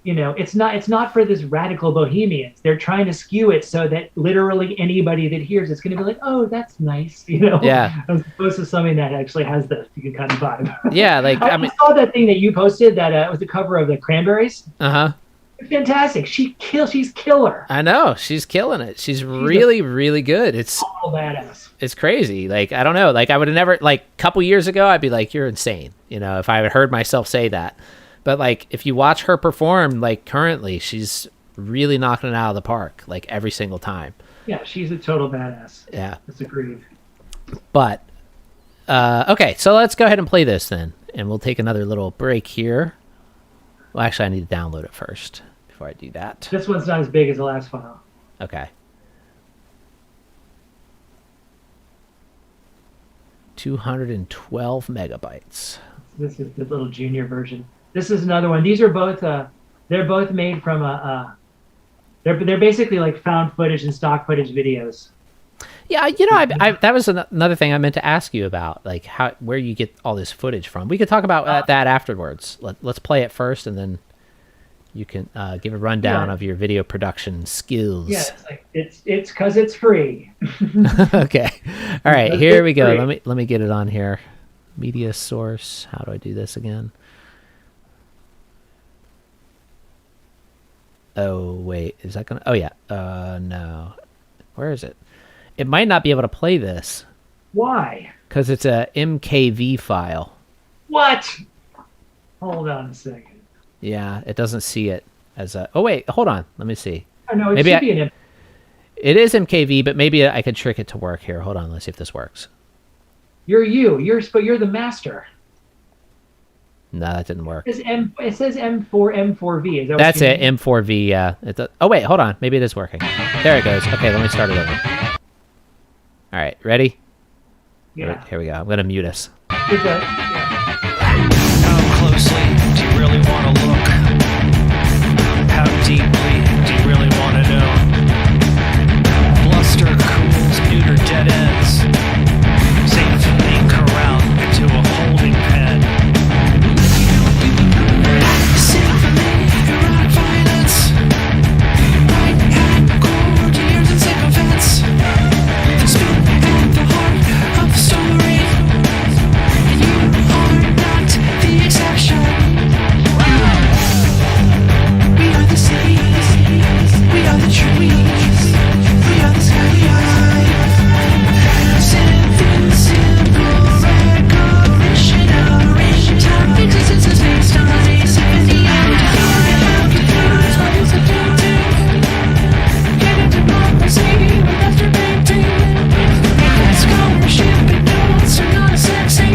It's not for this radical bohemians. They're trying to skew it so that literally anybody that hears it's going to be like, oh, that's nice, Yeah. As opposed to something that actually has the kind of vibe. Yeah, like I saw that thing that you posted that was the cover of the Cranberries. Uh-huh. Fantastic. She's killer. I know, she's killing it. She's really, really good. It's all badass. It's crazy. Like, I don't know. Like, I would have never, like, a couple years ago, I'd be like, you're insane. If I had heard myself say that. But like, if you watch her perform, like currently, she's really knocking it out of the park, like every single time. Yeah, she's a total badass. Yeah, that's agreed. But okay, so let's go ahead and play this then, and we'll take another little break here. Well, actually, I need to download it first before I do that. This one's not as big as the last file. Okay. 212 megabytes. This is the little junior version. This is another one. These are both They're both made from they're basically like found footage and stock footage videos. Yeah, that was another thing I meant to ask you about, like where you get all this footage from. We could talk about that afterwards. Let's play it first, and then you can give a rundown of your video production skills. Yeah, it's because it's free. Okay, all right, here we go. Let me get it on here. Media source. How do I do this again? Oh wait, is that gonna? Oh yeah. No. Where is it? It might not be able to play this. Why? Because it's a MKV file. What? Hold on a second. Yeah, it doesn't see it as a... Oh, wait, hold on. Let me see. Oh, no, it should be an... It is MKV, but maybe I could trick it to work here. Hold on, let's see if this works. You're the master. No, that didn't work. It says M4V. Is that That's it, M4V, yeah. Oh, wait, hold on. Maybe it is working. There it goes. Okay, let me start it over. All right, ready? Yeah. Here we go. I'm going to mute us. How closely do you really want to look? How deeply do you really want to know? Bluster cools, neuter dead ends. Safely corral into a holding pen. Symphony, erotic violence. Right hand core to years and sycophants. The spin at the heart of the story. You are not the exception. We are the seas. We are the trees. We are the sky. Simple recognition of range. Time existence is based on a symphony of decline. What is subjective? Get into democracy with masturbating. That scholarship and notes are not sexy.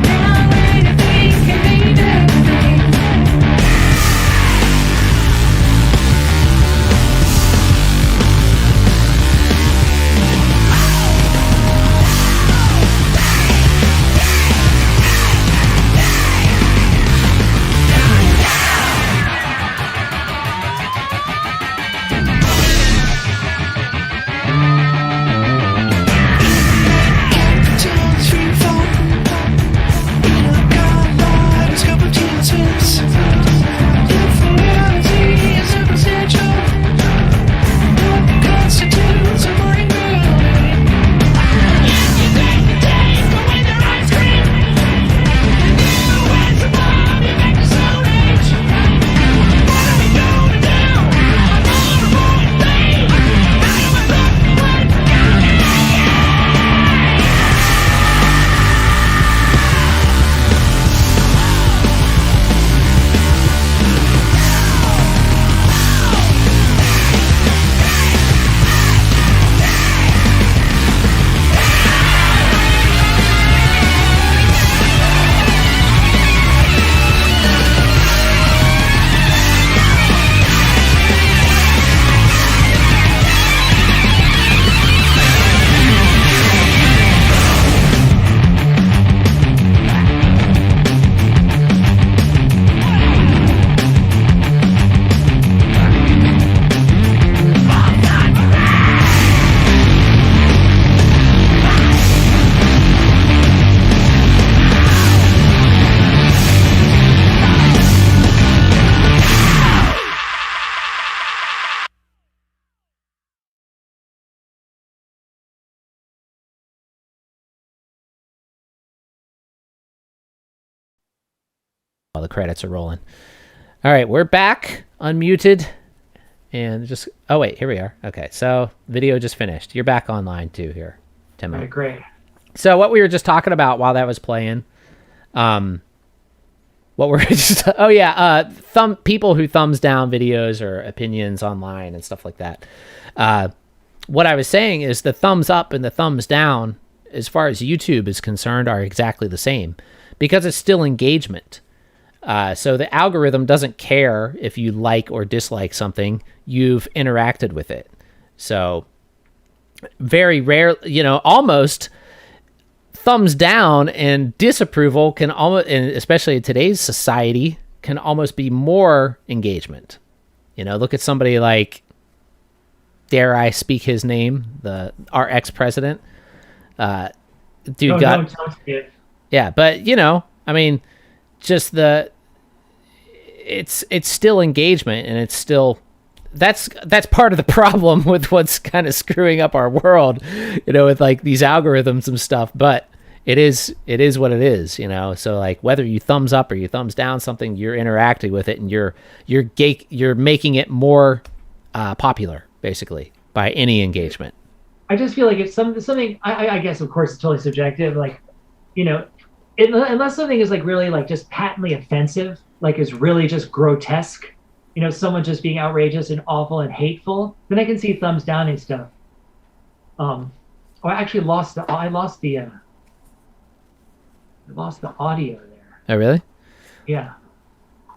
Now anything can mean everything. Capitals free fall. In a kaleidoscope of tailspins. If reality is circumstantial, what constitutes a boring reality? You take the day, but when they're ice cream, you went from mommy back to Stone Age. What are we going to do? I'm on the wrong thing. How do I look? While the credits are rolling. All right, we're back, unmuted, and just... Oh, wait, here we are. Okay, so video just finished. You're back online, too, here, Timo. Right, great. So what we were just talking about while that was playing, what were we just... Oh, yeah, people who thumbs down videos or opinions online and stuff like that. What I was saying is the thumbs up and the thumbs down, as far as YouTube is concerned, are exactly the same, because it's still engagement. So the algorithm doesn't care if you like or dislike something. You've interacted with it. So very rare, almost thumbs down and disapproval can almost, and especially in today's society, can almost be more engagement. You know, look at somebody like, dare I speak his name, our ex-president. Dude got... Yeah, but, you know, I mean, just it's still engagement, and it's still... That's part of the problem with what's kind of screwing up our world, you know, with like these algorithms and stuff. But it is what it is, you know. So like whether you thumbs up or you thumbs down something, you're interacting with it, and you're making it more popular, basically, by any engagement. I just feel like it's something. I guess of course it's totally subjective. Like, you know, unless something is like really like just patently offensive, like is really just grotesque. You know, someone just being outrageous and awful and hateful, then I can see thumbs down and stuff. I actually lost the audio there. Oh, really? Yeah.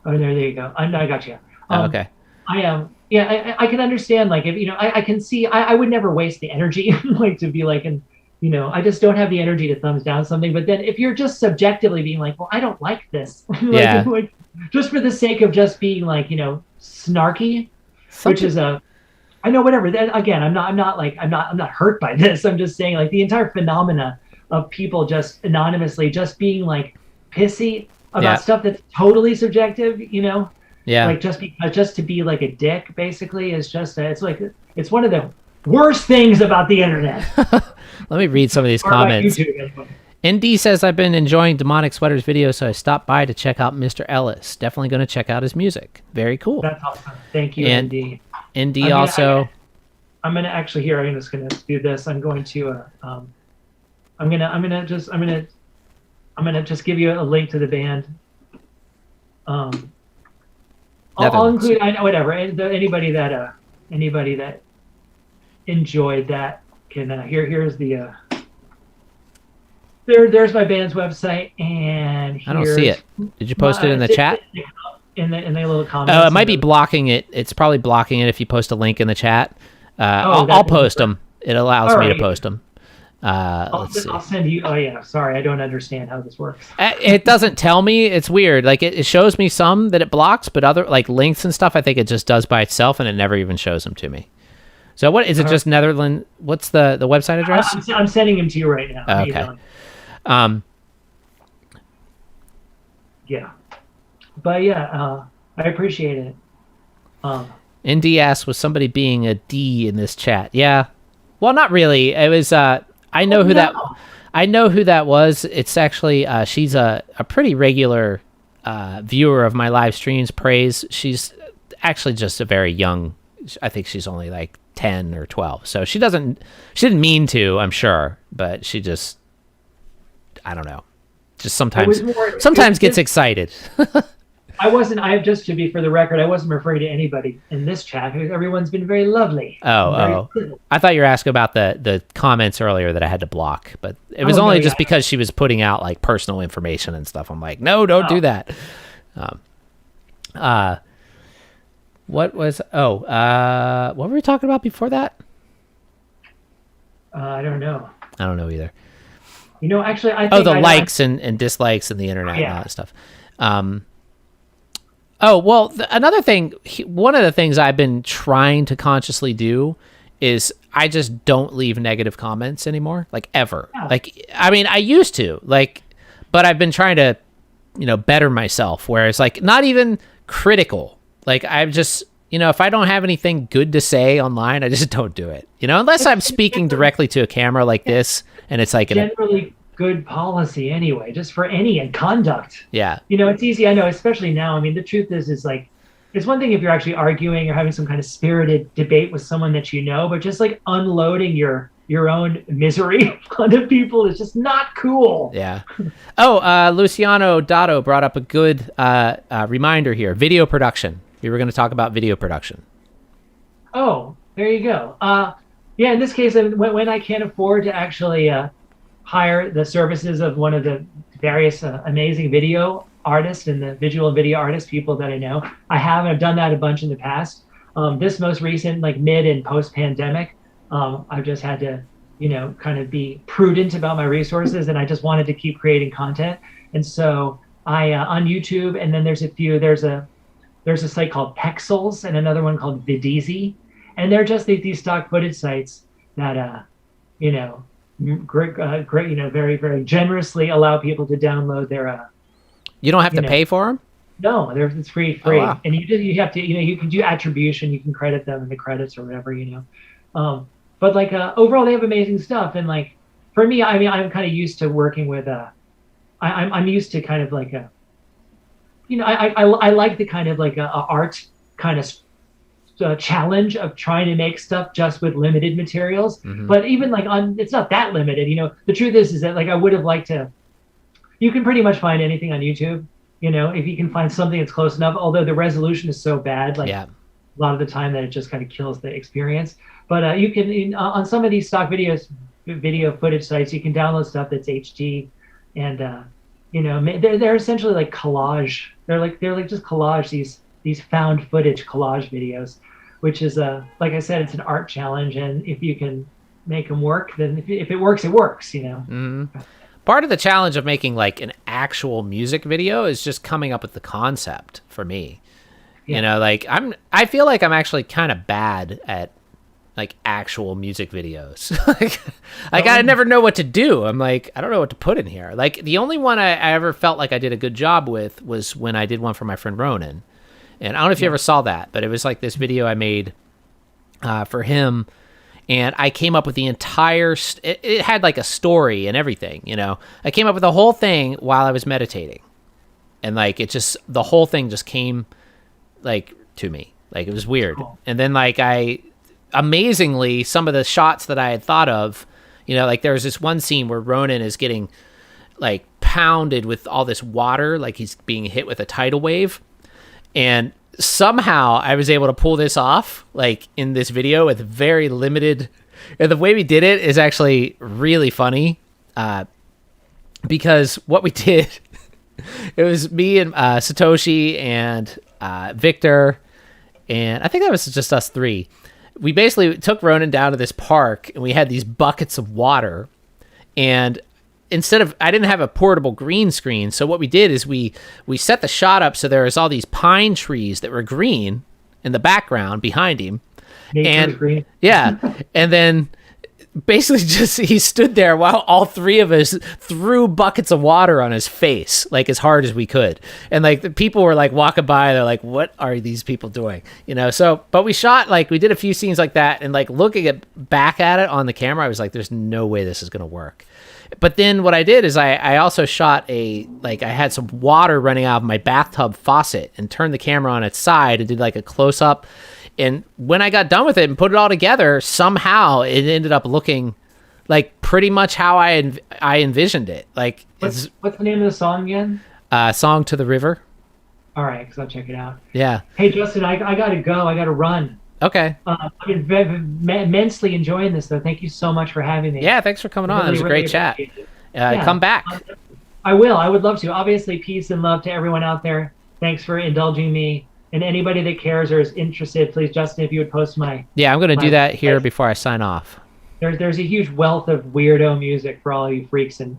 Oh, there you go. I got you. Okay. I am. Yeah, I can understand. Like, if you know, I can see. I would never waste the energy, like to be like, and you know, I just don't have the energy to thumbs down something. But then, if you're just subjectively being like, well, I don't like this, like, just for the sake of just being like, you know, snarky, which is I know, whatever. Then again, I'm not hurt by this. I'm just saying, like, the entire phenomena of people just anonymously just being like pissy about stuff that's totally subjective, you know. Yeah. Like just to be like a dick, basically, is just it's like it's one of the worst things about the internet. Let me read some of these comments. ND says, I've been enjoying Demonic Sweaters videos, so I stopped by to check out Mr. Ellis. Definitely going to check out his music. Very cool. That's awesome. Thank you, ND. ND also. I'm gonna actually here. I'm just gonna do this. I'm going to. I'm gonna just give you a link to the band. I'll include. I know, whatever. Anybody that enjoyed that can here's the. There's my band's website, and I don't see it. Did you post it in the chat? In the little comments. Oh, it might be blocking it. It's probably blocking it if you post a link in the chat. I'll post them. It allows me to post them. Let's see. I'll send you. Oh yeah, sorry, I don't understand how this works. It doesn't tell me. It's weird. Like it shows me some that it blocks, but other like links and stuff, I think it just does by itself, and it never even shows them to me. So what is it? Just Netherlands? What's the website address? I'm sending them to you right now. Okay. Yeah, but yeah, I appreciate it. ND asks, was somebody being a D in this chat? Yeah, well, not really. It was. I know who that. I know who that was. It's actually she's a pretty regular viewer of my live streams. Praise. She's actually just a very young. I think she's only like 10 or 12. So she didn't mean to. I'm sure, but she just. I don't know. Just sometimes gets excited. Just to be for the record, I wasn't referring to anybody in this chat. Everyone's been very lovely. Oh. I thought you were asking about the comments earlier that I had to block, but it was only just because she was putting out like personal information and stuff. I'm like, no, don't do that. What were we talking about before that? I don't know. I don't know either. You know, actually, I think the likes and dislikes and the internet and all that stuff. Another thing, one of the things I've been trying to consciously do is I just don't leave negative comments anymore, like ever. Yeah. Like, I mean, I used to, like, but I've been trying to, you know, better myself, where it's like not even critical. Like, I'm just, you know, if I don't have anything good to say online, I just don't do it. You know, unless I'm speaking directly to a camera like this, and it's like generally good policy anyway, just for any conduct. Yeah. You know, it's easy. I know, especially now. I mean, the truth is like, it's one thing if you're actually arguing or having some kind of spirited debate with someone that you know, but just like unloading your own misery onto people is just not cool. Yeah. Luciano Dotto brought up a good reminder here. Video production. We were going to talk about video production. Oh, there you go. Yeah, in this case, when I can't afford to actually hire the services of one of the various amazing video artists and the visual and video artists, people that I know, I've done that a bunch in the past. This most recent, like mid and post-pandemic, I've just had to, you know, kind of be prudent about my resources, and I just wanted to keep creating content. And so I on YouTube, and then there's a few. There's a site called Pexels and another one called Vidizi, and they're just these stock footage sites that you know, great, you know, very very generously allow people to download their You don't have to pay for them? No, it's free, Oh, wow. and you have to, you know, you can do attribution, you can credit them in the credits or whatever, you know. But like overall, they have amazing stuff, and like for me, I mean, I'm kind of used to working with I'm used to kind of like a, you know, I like the kind of like a art kind of challenge of trying to make stuff just with limited materials. But even like it's not that limited, you know. The truth is that like I would have liked to. You can pretty much find anything on YouTube, you know, if you can find something that's close enough. Although the resolution is so bad, like a lot of the time, that it just kind of kills the experience. But you can on some of these stock video footage sites, you can download stuff that's HD, and you know, they're essentially like collage. They're like just collage, these found footage collage videos, which is like I said, it's an art challenge, and if you can make them work, then if it works, it works, you know. Part of the challenge of making like an actual music video is just coming up with the concept for me. You know, like I feel like I'm actually kind of bad at like actual music videos. like I never know what to do. I'm like, I don't know what to put in here. Like the only one I ever felt like I did a good job with was when I did one for my friend Ronan. And I don't know if you ever saw that, but it was like this video I made for him. And I came up with the entire, it had like a story and everything, you know. I came up with the whole thing while I was meditating. And like, it just, the whole thing just came like to me. Like it was weird. Cool. And then like amazingly, some of the shots that I had thought of, you know, like there was this one scene where Ronan is getting like pounded with all this water, like he's being hit with a tidal wave. And somehow I was able to pull this off, like in this video with very limited. And the way we did it is actually really funny, because what we did, it was me and Satoshi and Victor, and I think that was just us three. We basically took Ronan down to this park, and we had these buckets of water, and instead of, I didn't have a portable green screen, so what we did is we set the shot up so there was all these pine trees that were green in the background behind him. And green. Yeah, and then basically just he stood there while all three of us threw buckets of water on his face like as hard as we could, and like the people were like walking by, they're like, what are these people doing, you know? So but we shot, like we did a few scenes like that, and like looking back at it on the camera, I was like, there's no way this is gonna work. But then what I did is I also shot I had some water running out of my bathtub faucet and turned the camera on its side and did like a close up. And when I got done with it and put it all together, somehow it ended up looking like pretty much how I envisioned it. Like what's the name of the song again? Song to the River. All right, because I'll check it out. Yeah. Hey Justin, I gotta go. I gotta run. Okay. I've been immensely enjoying this, though. Thank you so much for having me. Yeah, thanks for coming on. It was a great chat. Come back. I will. I would love to. Obviously, peace and love to everyone out there. Thanks for indulging me. And anybody that cares or is interested, please, Justin, if you would post my... Yeah, I'm going to do that here before I sign off. There's a huge wealth of weirdo music for all you freaks and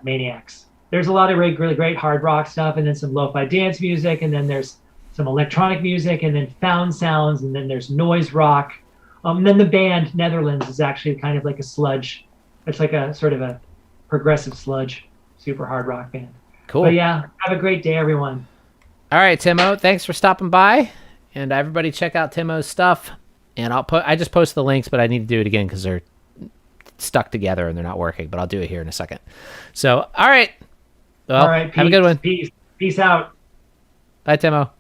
maniacs. There's a lot of really great hard rock stuff, and then some lo-fi dance music, and then there's some electronic music, and then found sounds, and then there's noise rock. And then the band Netherlands is actually kind of like a sludge. It's like a sort of a progressive sludge, super hard rock band. Cool. But yeah, have a great day, everyone. All right, Timo, thanks for stopping by, and everybody check out Timo's stuff. And I just posted the links, but I need to do it again because they're stuck together and they're not working. But I'll do it here in a second. So, all right. Well, all right. Have a good one. Peace out. Bye, Timo.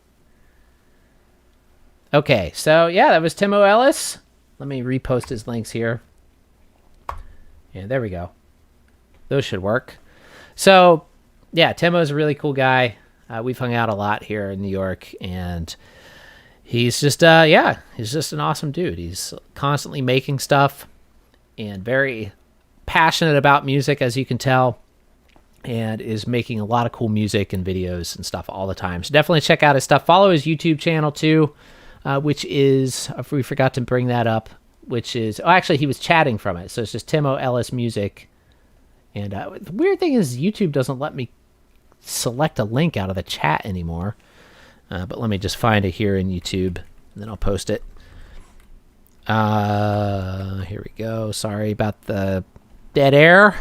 Okay, so yeah, that was Timo Ellis. Let me repost his links here. Yeah, there we go. Those should work. So, yeah, Timo's a really cool guy. We've hung out a lot here in New York, and he's just, he's just an awesome dude. He's constantly making stuff and very passionate about music, as you can tell, and is making a lot of cool music and videos and stuff all the time. So definitely check out his stuff. Follow his YouTube channel too, which is, if we forgot to bring that up, which is, actually he was chatting from it. So it's just Timo Ellis Music. And the weird thing is YouTube doesn't let me select a link out of the chat anymore. But let me just find it here in YouTube, and then I'll post it. Here we go. Sorry about the dead air.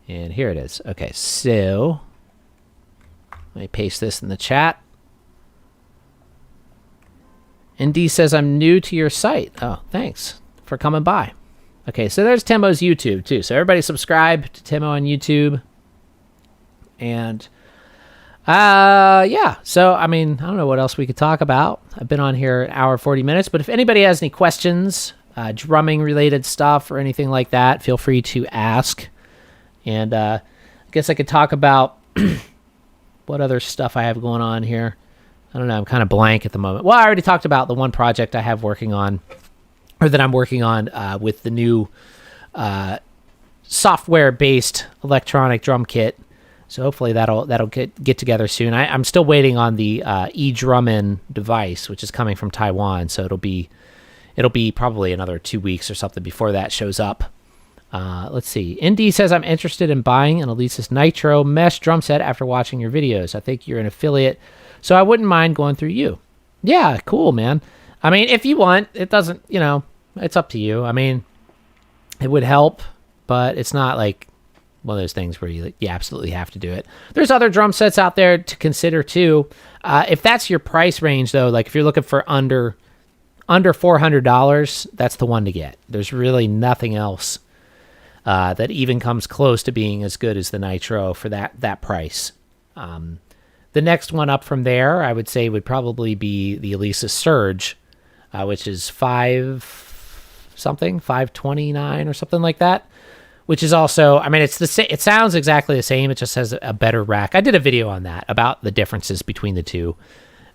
And here it is. Okay, so let me paste this in the chat. ND says, I'm new to your site. Oh, thanks for coming by. Okay, so there's Timo's YouTube, too. So everybody subscribe to Timo on YouTube. And, yeah. So, I mean, I don't know what else we could talk about. I've been on here an hour, 40 minutes. But if anybody has any questions, drumming-related stuff or anything like that, feel free to ask. And I guess I could talk about what other stuff I have going on here. I don't know. I'm kind of blank at the moment. Well, I already talked about the one project I have working on, or that I'm working on with the new software-based electronic drum kit. So hopefully that'll get together soon. I'm still waiting on the eDrumIn device, which is coming from Taiwan. So it'll be probably another 2 weeks or something before that shows up. Let's see. ND says, I'm interested in buying an Elisa's Nitro mesh drum set after watching your videos. I think you're an affiliate, so I wouldn't mind going through you. Yeah, cool, man. I mean, if you want, it doesn't, it's up to you. I mean, it would help, but it's not like one of those things where you absolutely have to do it. There's other drum sets out there to consider too. If that's your price range though, like if you're looking for under $400, that's the one to get. There's really nothing else that even comes close to being as good as the Nitro for that price. The next one up from there, I would say, would probably be the Elisa Surge, which is $529 or something like that. Which is also, I mean, it's the same. It sounds exactly the same. It just has a better rack. I did a video on that about the differences between the two.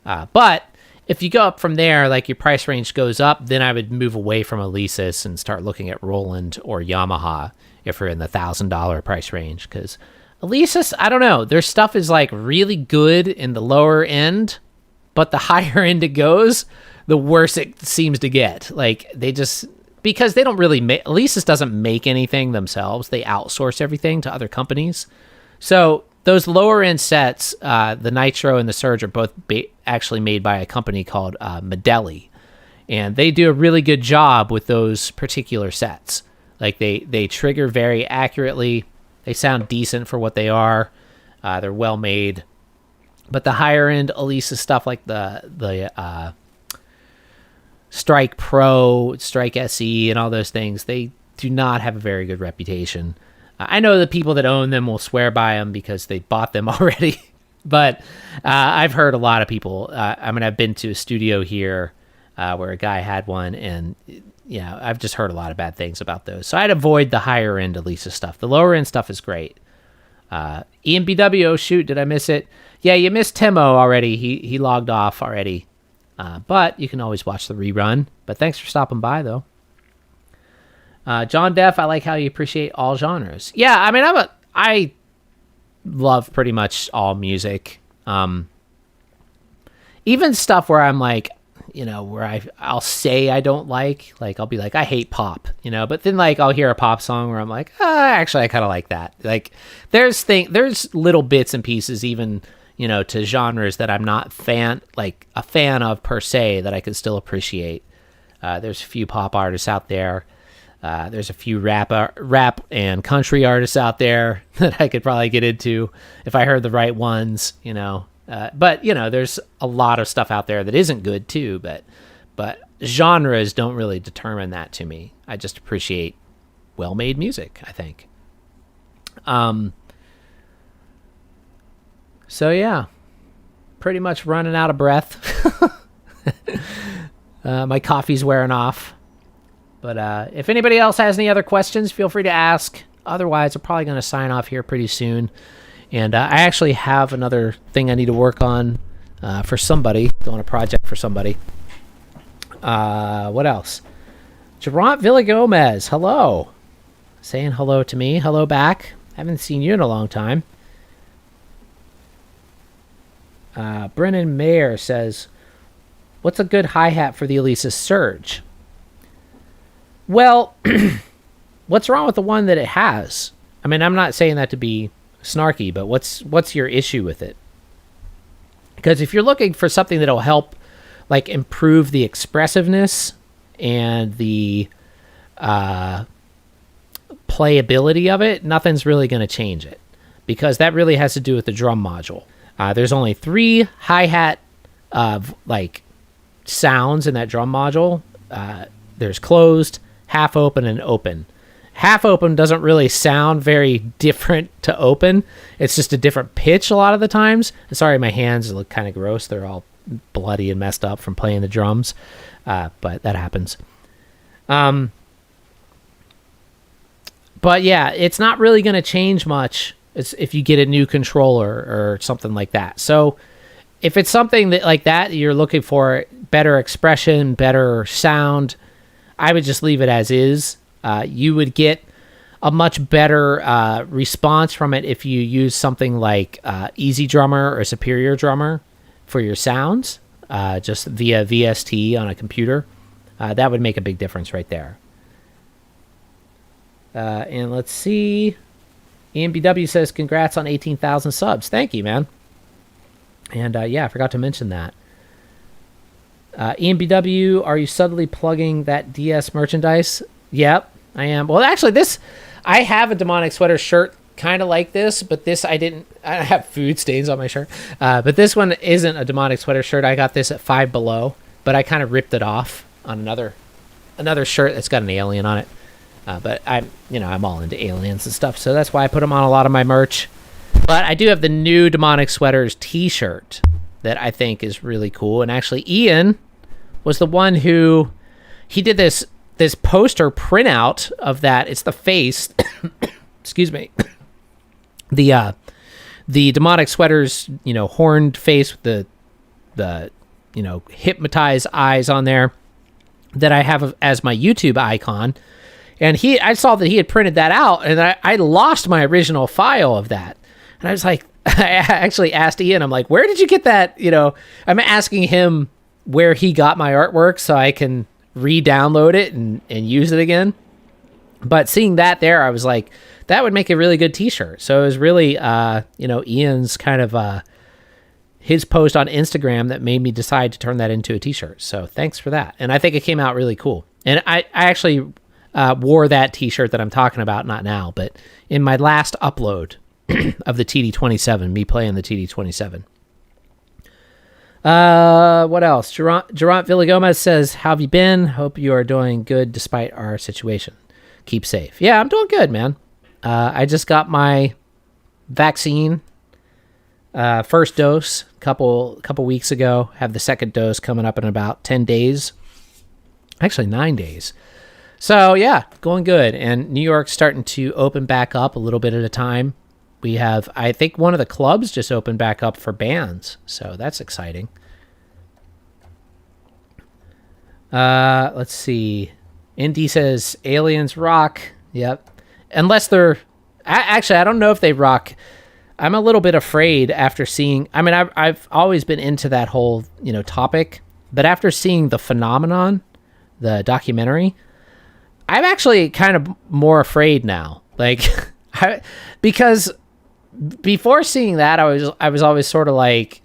But if you go up from there, like your price range goes up, then I would move away from Elisa's and start looking at Roland or Yamaha if you're in the $1,000 price range, because Elisa's, I don't know, their stuff is like really good in the lower end, but the higher end it goes, the worse it seems to get. Like because they don't really make, Elisa's doesn't make anything themselves. They outsource everything to other companies. So those lower end sets, the Nitro and the Surge, are both actually made by a company called Modeli. And they do a really good job with those particular sets. Like they trigger very accurately. They sound decent for what they are. They're well made. But the higher end Elisa stuff, like the Strike Pro, Strike SE, and all those things, they do not have a very good reputation. I know the people that own them will swear by them because they bought them already. But I've heard a lot of people. I've been to a studio here where a guy had one, and I've just heard a lot of bad things about those. So I'd avoid the higher end Elisa stuff. The lower end stuff is great. EMBW, oh shoot, did I miss it? Yeah, you missed Timo already. He logged off already. But you can always watch the rerun. But thanks for stopping by, though. John Deff, I like how you appreciate all genres. Yeah, I mean, I love pretty much all music. Even stuff where I'm like, where I'll say I don't like I'll be like, I hate pop, but then like I'll hear a pop song where I'm like, actually I kind of like that. Like there's little bits and pieces even, to genres that I'm not a fan of per se, that I can still appreciate. There's a few pop artists out there. There's a few rap and country artists out there that I could probably get into if I heard the right ones, But there's a lot of stuff out there that isn't good too. But genres don't really determine that to me. I just appreciate well-made music, I think. So yeah, pretty much running out of breath. My coffee's wearing off. But if anybody else has any other questions, feel free to ask. Otherwise, I'm probably going to sign off here pretty soon. And I actually have another thing I need to work on for somebody, doing a project for somebody. What else? Gerant Villagomez, hello. Saying hello to me. Hello back. Haven't seen you in a long time. Brennan Mayer says, what's a good hi-hat for the Elisa Surge? Well, what's wrong with the one that it has? I mean, I'm not saying that to be snarky, but what's your issue with it? Because if you're looking for something that'll help like improve the expressiveness and the playability of it, nothing's really going to change it, because that really has to do with the drum module. There's only 3 hi-hat like sounds in that drum module. There's closed, half open, and open. Half open doesn't really sound very different to open. It's just a different pitch a lot of the times. Sorry, my hands look kind of gross. They're all bloody and messed up from playing the drums, but that happens. But yeah, it's not really going to change much if you get a new controller or something like that. So if it's something that like that you're looking for, better expression, better sound, I would just leave it as is. You would get a much better response from it if you use something like Easy Drummer or Superior Drummer for your sounds, just via VST on a computer. That would make a big difference right there. And let's see. EMBW says, congrats on 18,000 subs. Thank you, man. And yeah, I forgot to mention that. EMBW, are you subtly plugging that DS merchandise? Yep, I am. Well, actually, I have a Demonic Sweater shirt kind of like this, but this I have food stains on my shirt. But this one isn't a Demonic Sweater shirt. I got this at Five Below, but I kind of ripped it off on another shirt that's got an alien on it. But I'm all into aliens and stuff, so that's why I put them on a lot of my merch. But I do have the new Demonic Sweaters t-shirt that I think is really cool. And actually, Ian was the one who he did this poster printout of that. It's the face. Excuse me. The Demonic Sweaters, horned face with the hypnotized eyes on there that I have as my YouTube icon. And I saw that he had printed that out, and I lost my original file of that. And I was like, I actually asked Ian, I'm like, where did you get that? I'm asking him where he got my artwork so I can re-download it and use it again. But seeing that there, I was like, that would make a really good t-shirt. So it was really, Ian's kind of his post on Instagram that made me decide to turn that into a t-shirt. So thanks for that. And I think it came out really cool. And I actually wore that t-shirt that I'm talking about, not now, but in my last upload of the TD27, me playing the TD27. What else? Gerant Villagomez says, how have you been? Hope you are doing good despite our situation. Keep safe. Yeah, I'm doing good, man. I just got my vaccine, first dose couple weeks ago. Have the second dose coming up in about 10 days. Actually, 9 days. So yeah, going good. And New York's starting to open back up a little bit at a time. We have, I think one of the clubs just opened back up for bands. So that's exciting. Let's see. Indy says aliens rock. Yep. Unless they're, actually, I don't know if they rock. I'm a little bit afraid after seeing, I've always been into that whole, topic, but after seeing The Phenomenon, the documentary, I'm actually kind of more afraid now. Like, because before seeing that, I was always sort of like,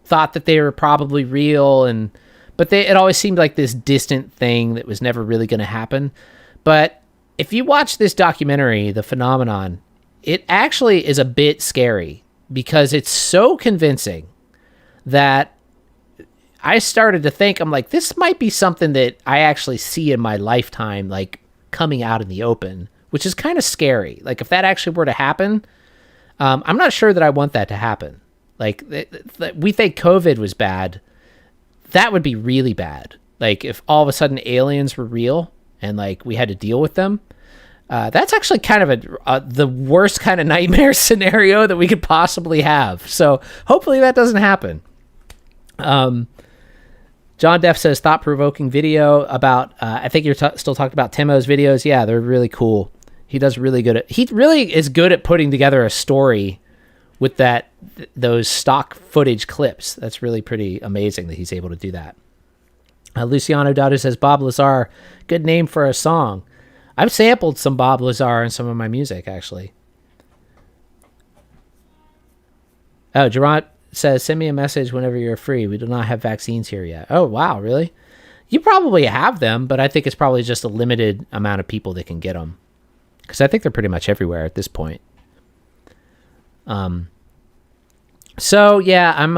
thought that they were probably real, but it always seemed like this distant thing that was never really going to happen. But if you watch this documentary, The Phenomenon, it actually is a bit scary because it's so convincing that I started to think, I'm like, this might be something that I actually see in my lifetime, like coming out in the open, which is kind of scary. Like if that actually were to happen, I'm not sure that I want that to happen. Like we think COVID was bad. That would be really bad. Like if all of a sudden aliens were real and like we had to deal with them, that's actually kind of the worst kind of nightmare scenario that we could possibly have. So hopefully that doesn't happen. John Deff says thought-provoking video about, I think you're still talking about Timo's videos. Yeah, they're really cool. He really is good at putting together a story with those stock footage clips. That's really pretty amazing that he's able to do that. Luciano Dado says, Bob Lazar, good name for a song. I've sampled some Bob Lazar in some of my music, actually. Oh, Gerard says, send me a message whenever you're free. We do not have vaccines here yet. Oh, wow, really? You probably have them, but I think it's probably just a limited amount of people that can get them. Because I think they're pretty much everywhere at this point. So, yeah, I'm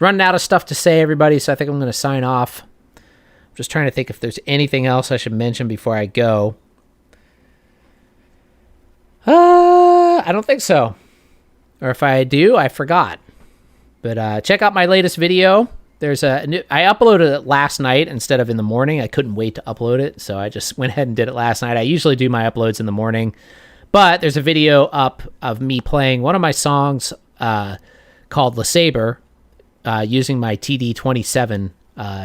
running out of stuff to say, everybody, so I think I'm going to sign off. I'm just trying to think if there's anything else I should mention before I go. I don't think so. Or if I do, I forgot. But check out my latest video. There's I uploaded it last night instead of in the morning. I couldn't wait to upload it, so I just went ahead and did it last night. I usually do my uploads in the morning, but there's a video up of me playing one of my songs called Le Sabre using my TD-27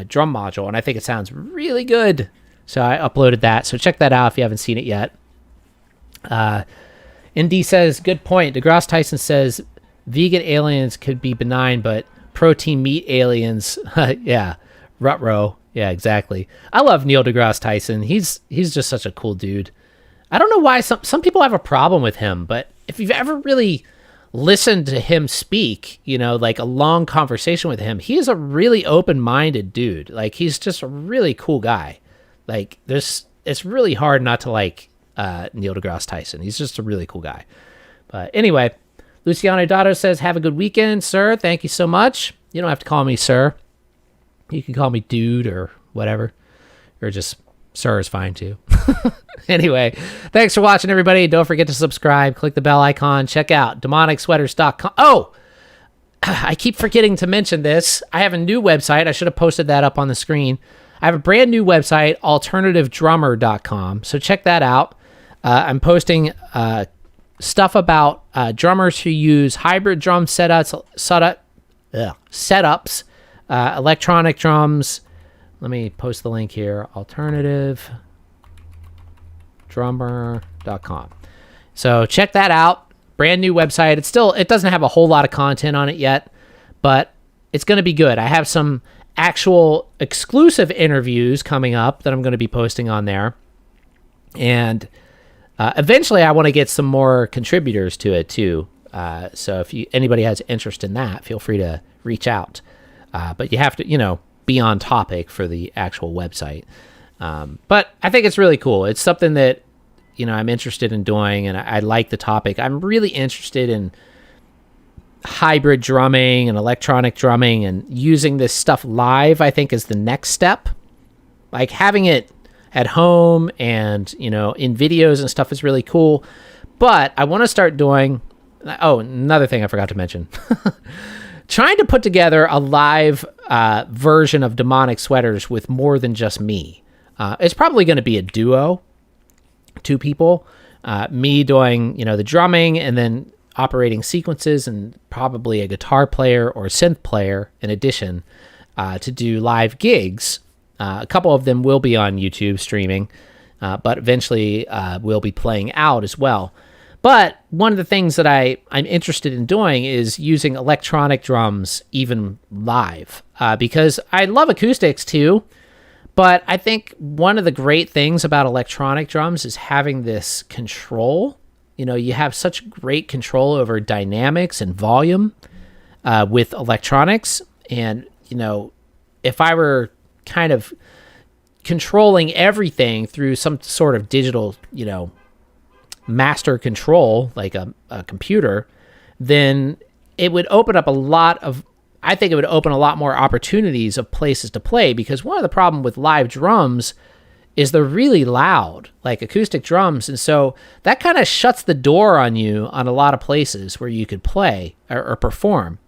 drum module, and I think it sounds really good. So I uploaded that. So check that out if you haven't seen it yet. Indy says, good point. DeGrasse Tyson says vegan aliens could be benign, but protein meat aliens, yeah, Rutro, yeah, exactly. I love Neil deGrasse Tyson. He's just such a cool dude. I don't know why some people have a problem with him, but if you've ever really listened to him speak, you know, like a long conversation with him, he is a really open-minded dude. Like, he's just a really cool guy. Like, it's really hard not to like Neil deGrasse Tyson. He's just a really cool guy. But anyway, Luciano Dotto says, have a good weekend, sir. Thank you so much. You don't have to call me sir. You can call me dude or whatever. Or just sir is fine too. Anyway, thanks for watching, everybody. Don't forget to subscribe. Click the bell icon. Check out demonicsweaters.com. Oh, I keep forgetting to mention this. I have a new website. I should have posted that up on the screen. I have a brand new website, alternativedrummer.com. So check that out. I'm posting stuff about drummers who use hybrid drum setups, electronic drums. Let me post the link here, alternativedrummer.com. So check that out. Brand new website. It doesn't have a whole lot of content on it yet, but it's going to be good. I have some actual exclusive interviews coming up that I'm going to be posting on there. And eventually, I want to get some more contributors to it too. So if anybody has interest in that, feel free to reach out. But you have to, be on topic for the actual website. But I think it's really cool. It's something that, I'm interested in doing, and I like the topic. I'm really interested in hybrid drumming and electronic drumming, and using this stuff live, I think, is the next step. Like, having it at home and, in videos and stuff is really cool. But I want to start doing, another thing I forgot to mention. Trying to put together a live version of Demonic Sweaters with more than just me. It's probably going to be a duo, 2 people. Me doing, the drumming and then operating sequences, and probably a guitar player or synth player in addition to do live gigs. A couple of them will be on YouTube streaming, but eventually we'll be playing out as well. But one of the things that I'm interested in doing is using electronic drums even live, because I love acoustics too, but I think one of the great things about electronic drums is having this control. You have such great control over dynamics and volume with electronics. And, if I were kind of controlling everything through some sort of digital, master control, like a computer, then it would open up a lot more opportunities of places to play, because one of the problem with live drums is they're really loud, like acoustic drums. And so that kind of shuts the door on you on a lot of places where you could play or perform.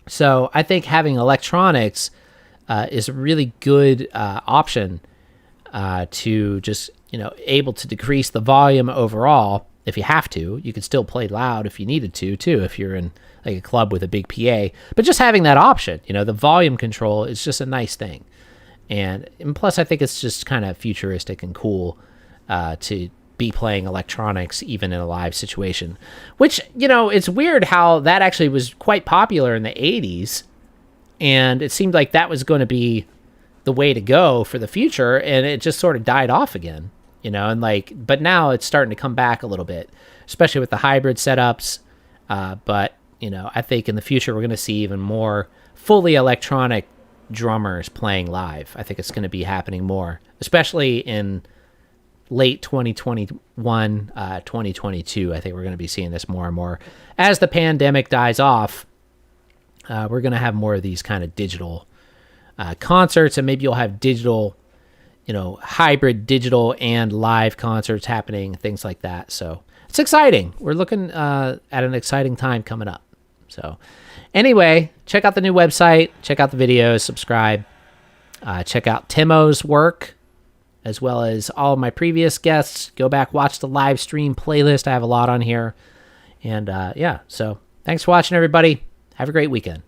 So I think having electronics is a really good option to just, able to decrease the volume overall. If you have to, you could still play loud if you needed to, too, if you're in like a club with a big PA. But just having that option, the volume control is just a nice thing. And plus, I think it's just kind of futuristic and cool to be playing electronics even in a live situation. Which, it's weird how that actually was quite popular in the 80s. And it seemed like that was going to be the way to go for the future. And it just sort of died off again, but now it's starting to come back a little bit, especially with the hybrid setups. But I think in the future we're going to see even more fully electronic drummers playing live. I think it's going to be happening more, especially in late 2021, 2022. I think we're going to be seeing this more and more. As the pandemic dies off, we're going to have more of these kind of digital concerts, and maybe you'll have digital, hybrid digital and live concerts happening, things like that. So it's exciting. We're looking at an exciting time coming up. So anyway, check out the new website, check out the videos, subscribe, check out Timo's work, as well as all of my previous guests. Go back, watch the live stream playlist. I have a lot on here. And so thanks for watching, everybody. Have a great weekend.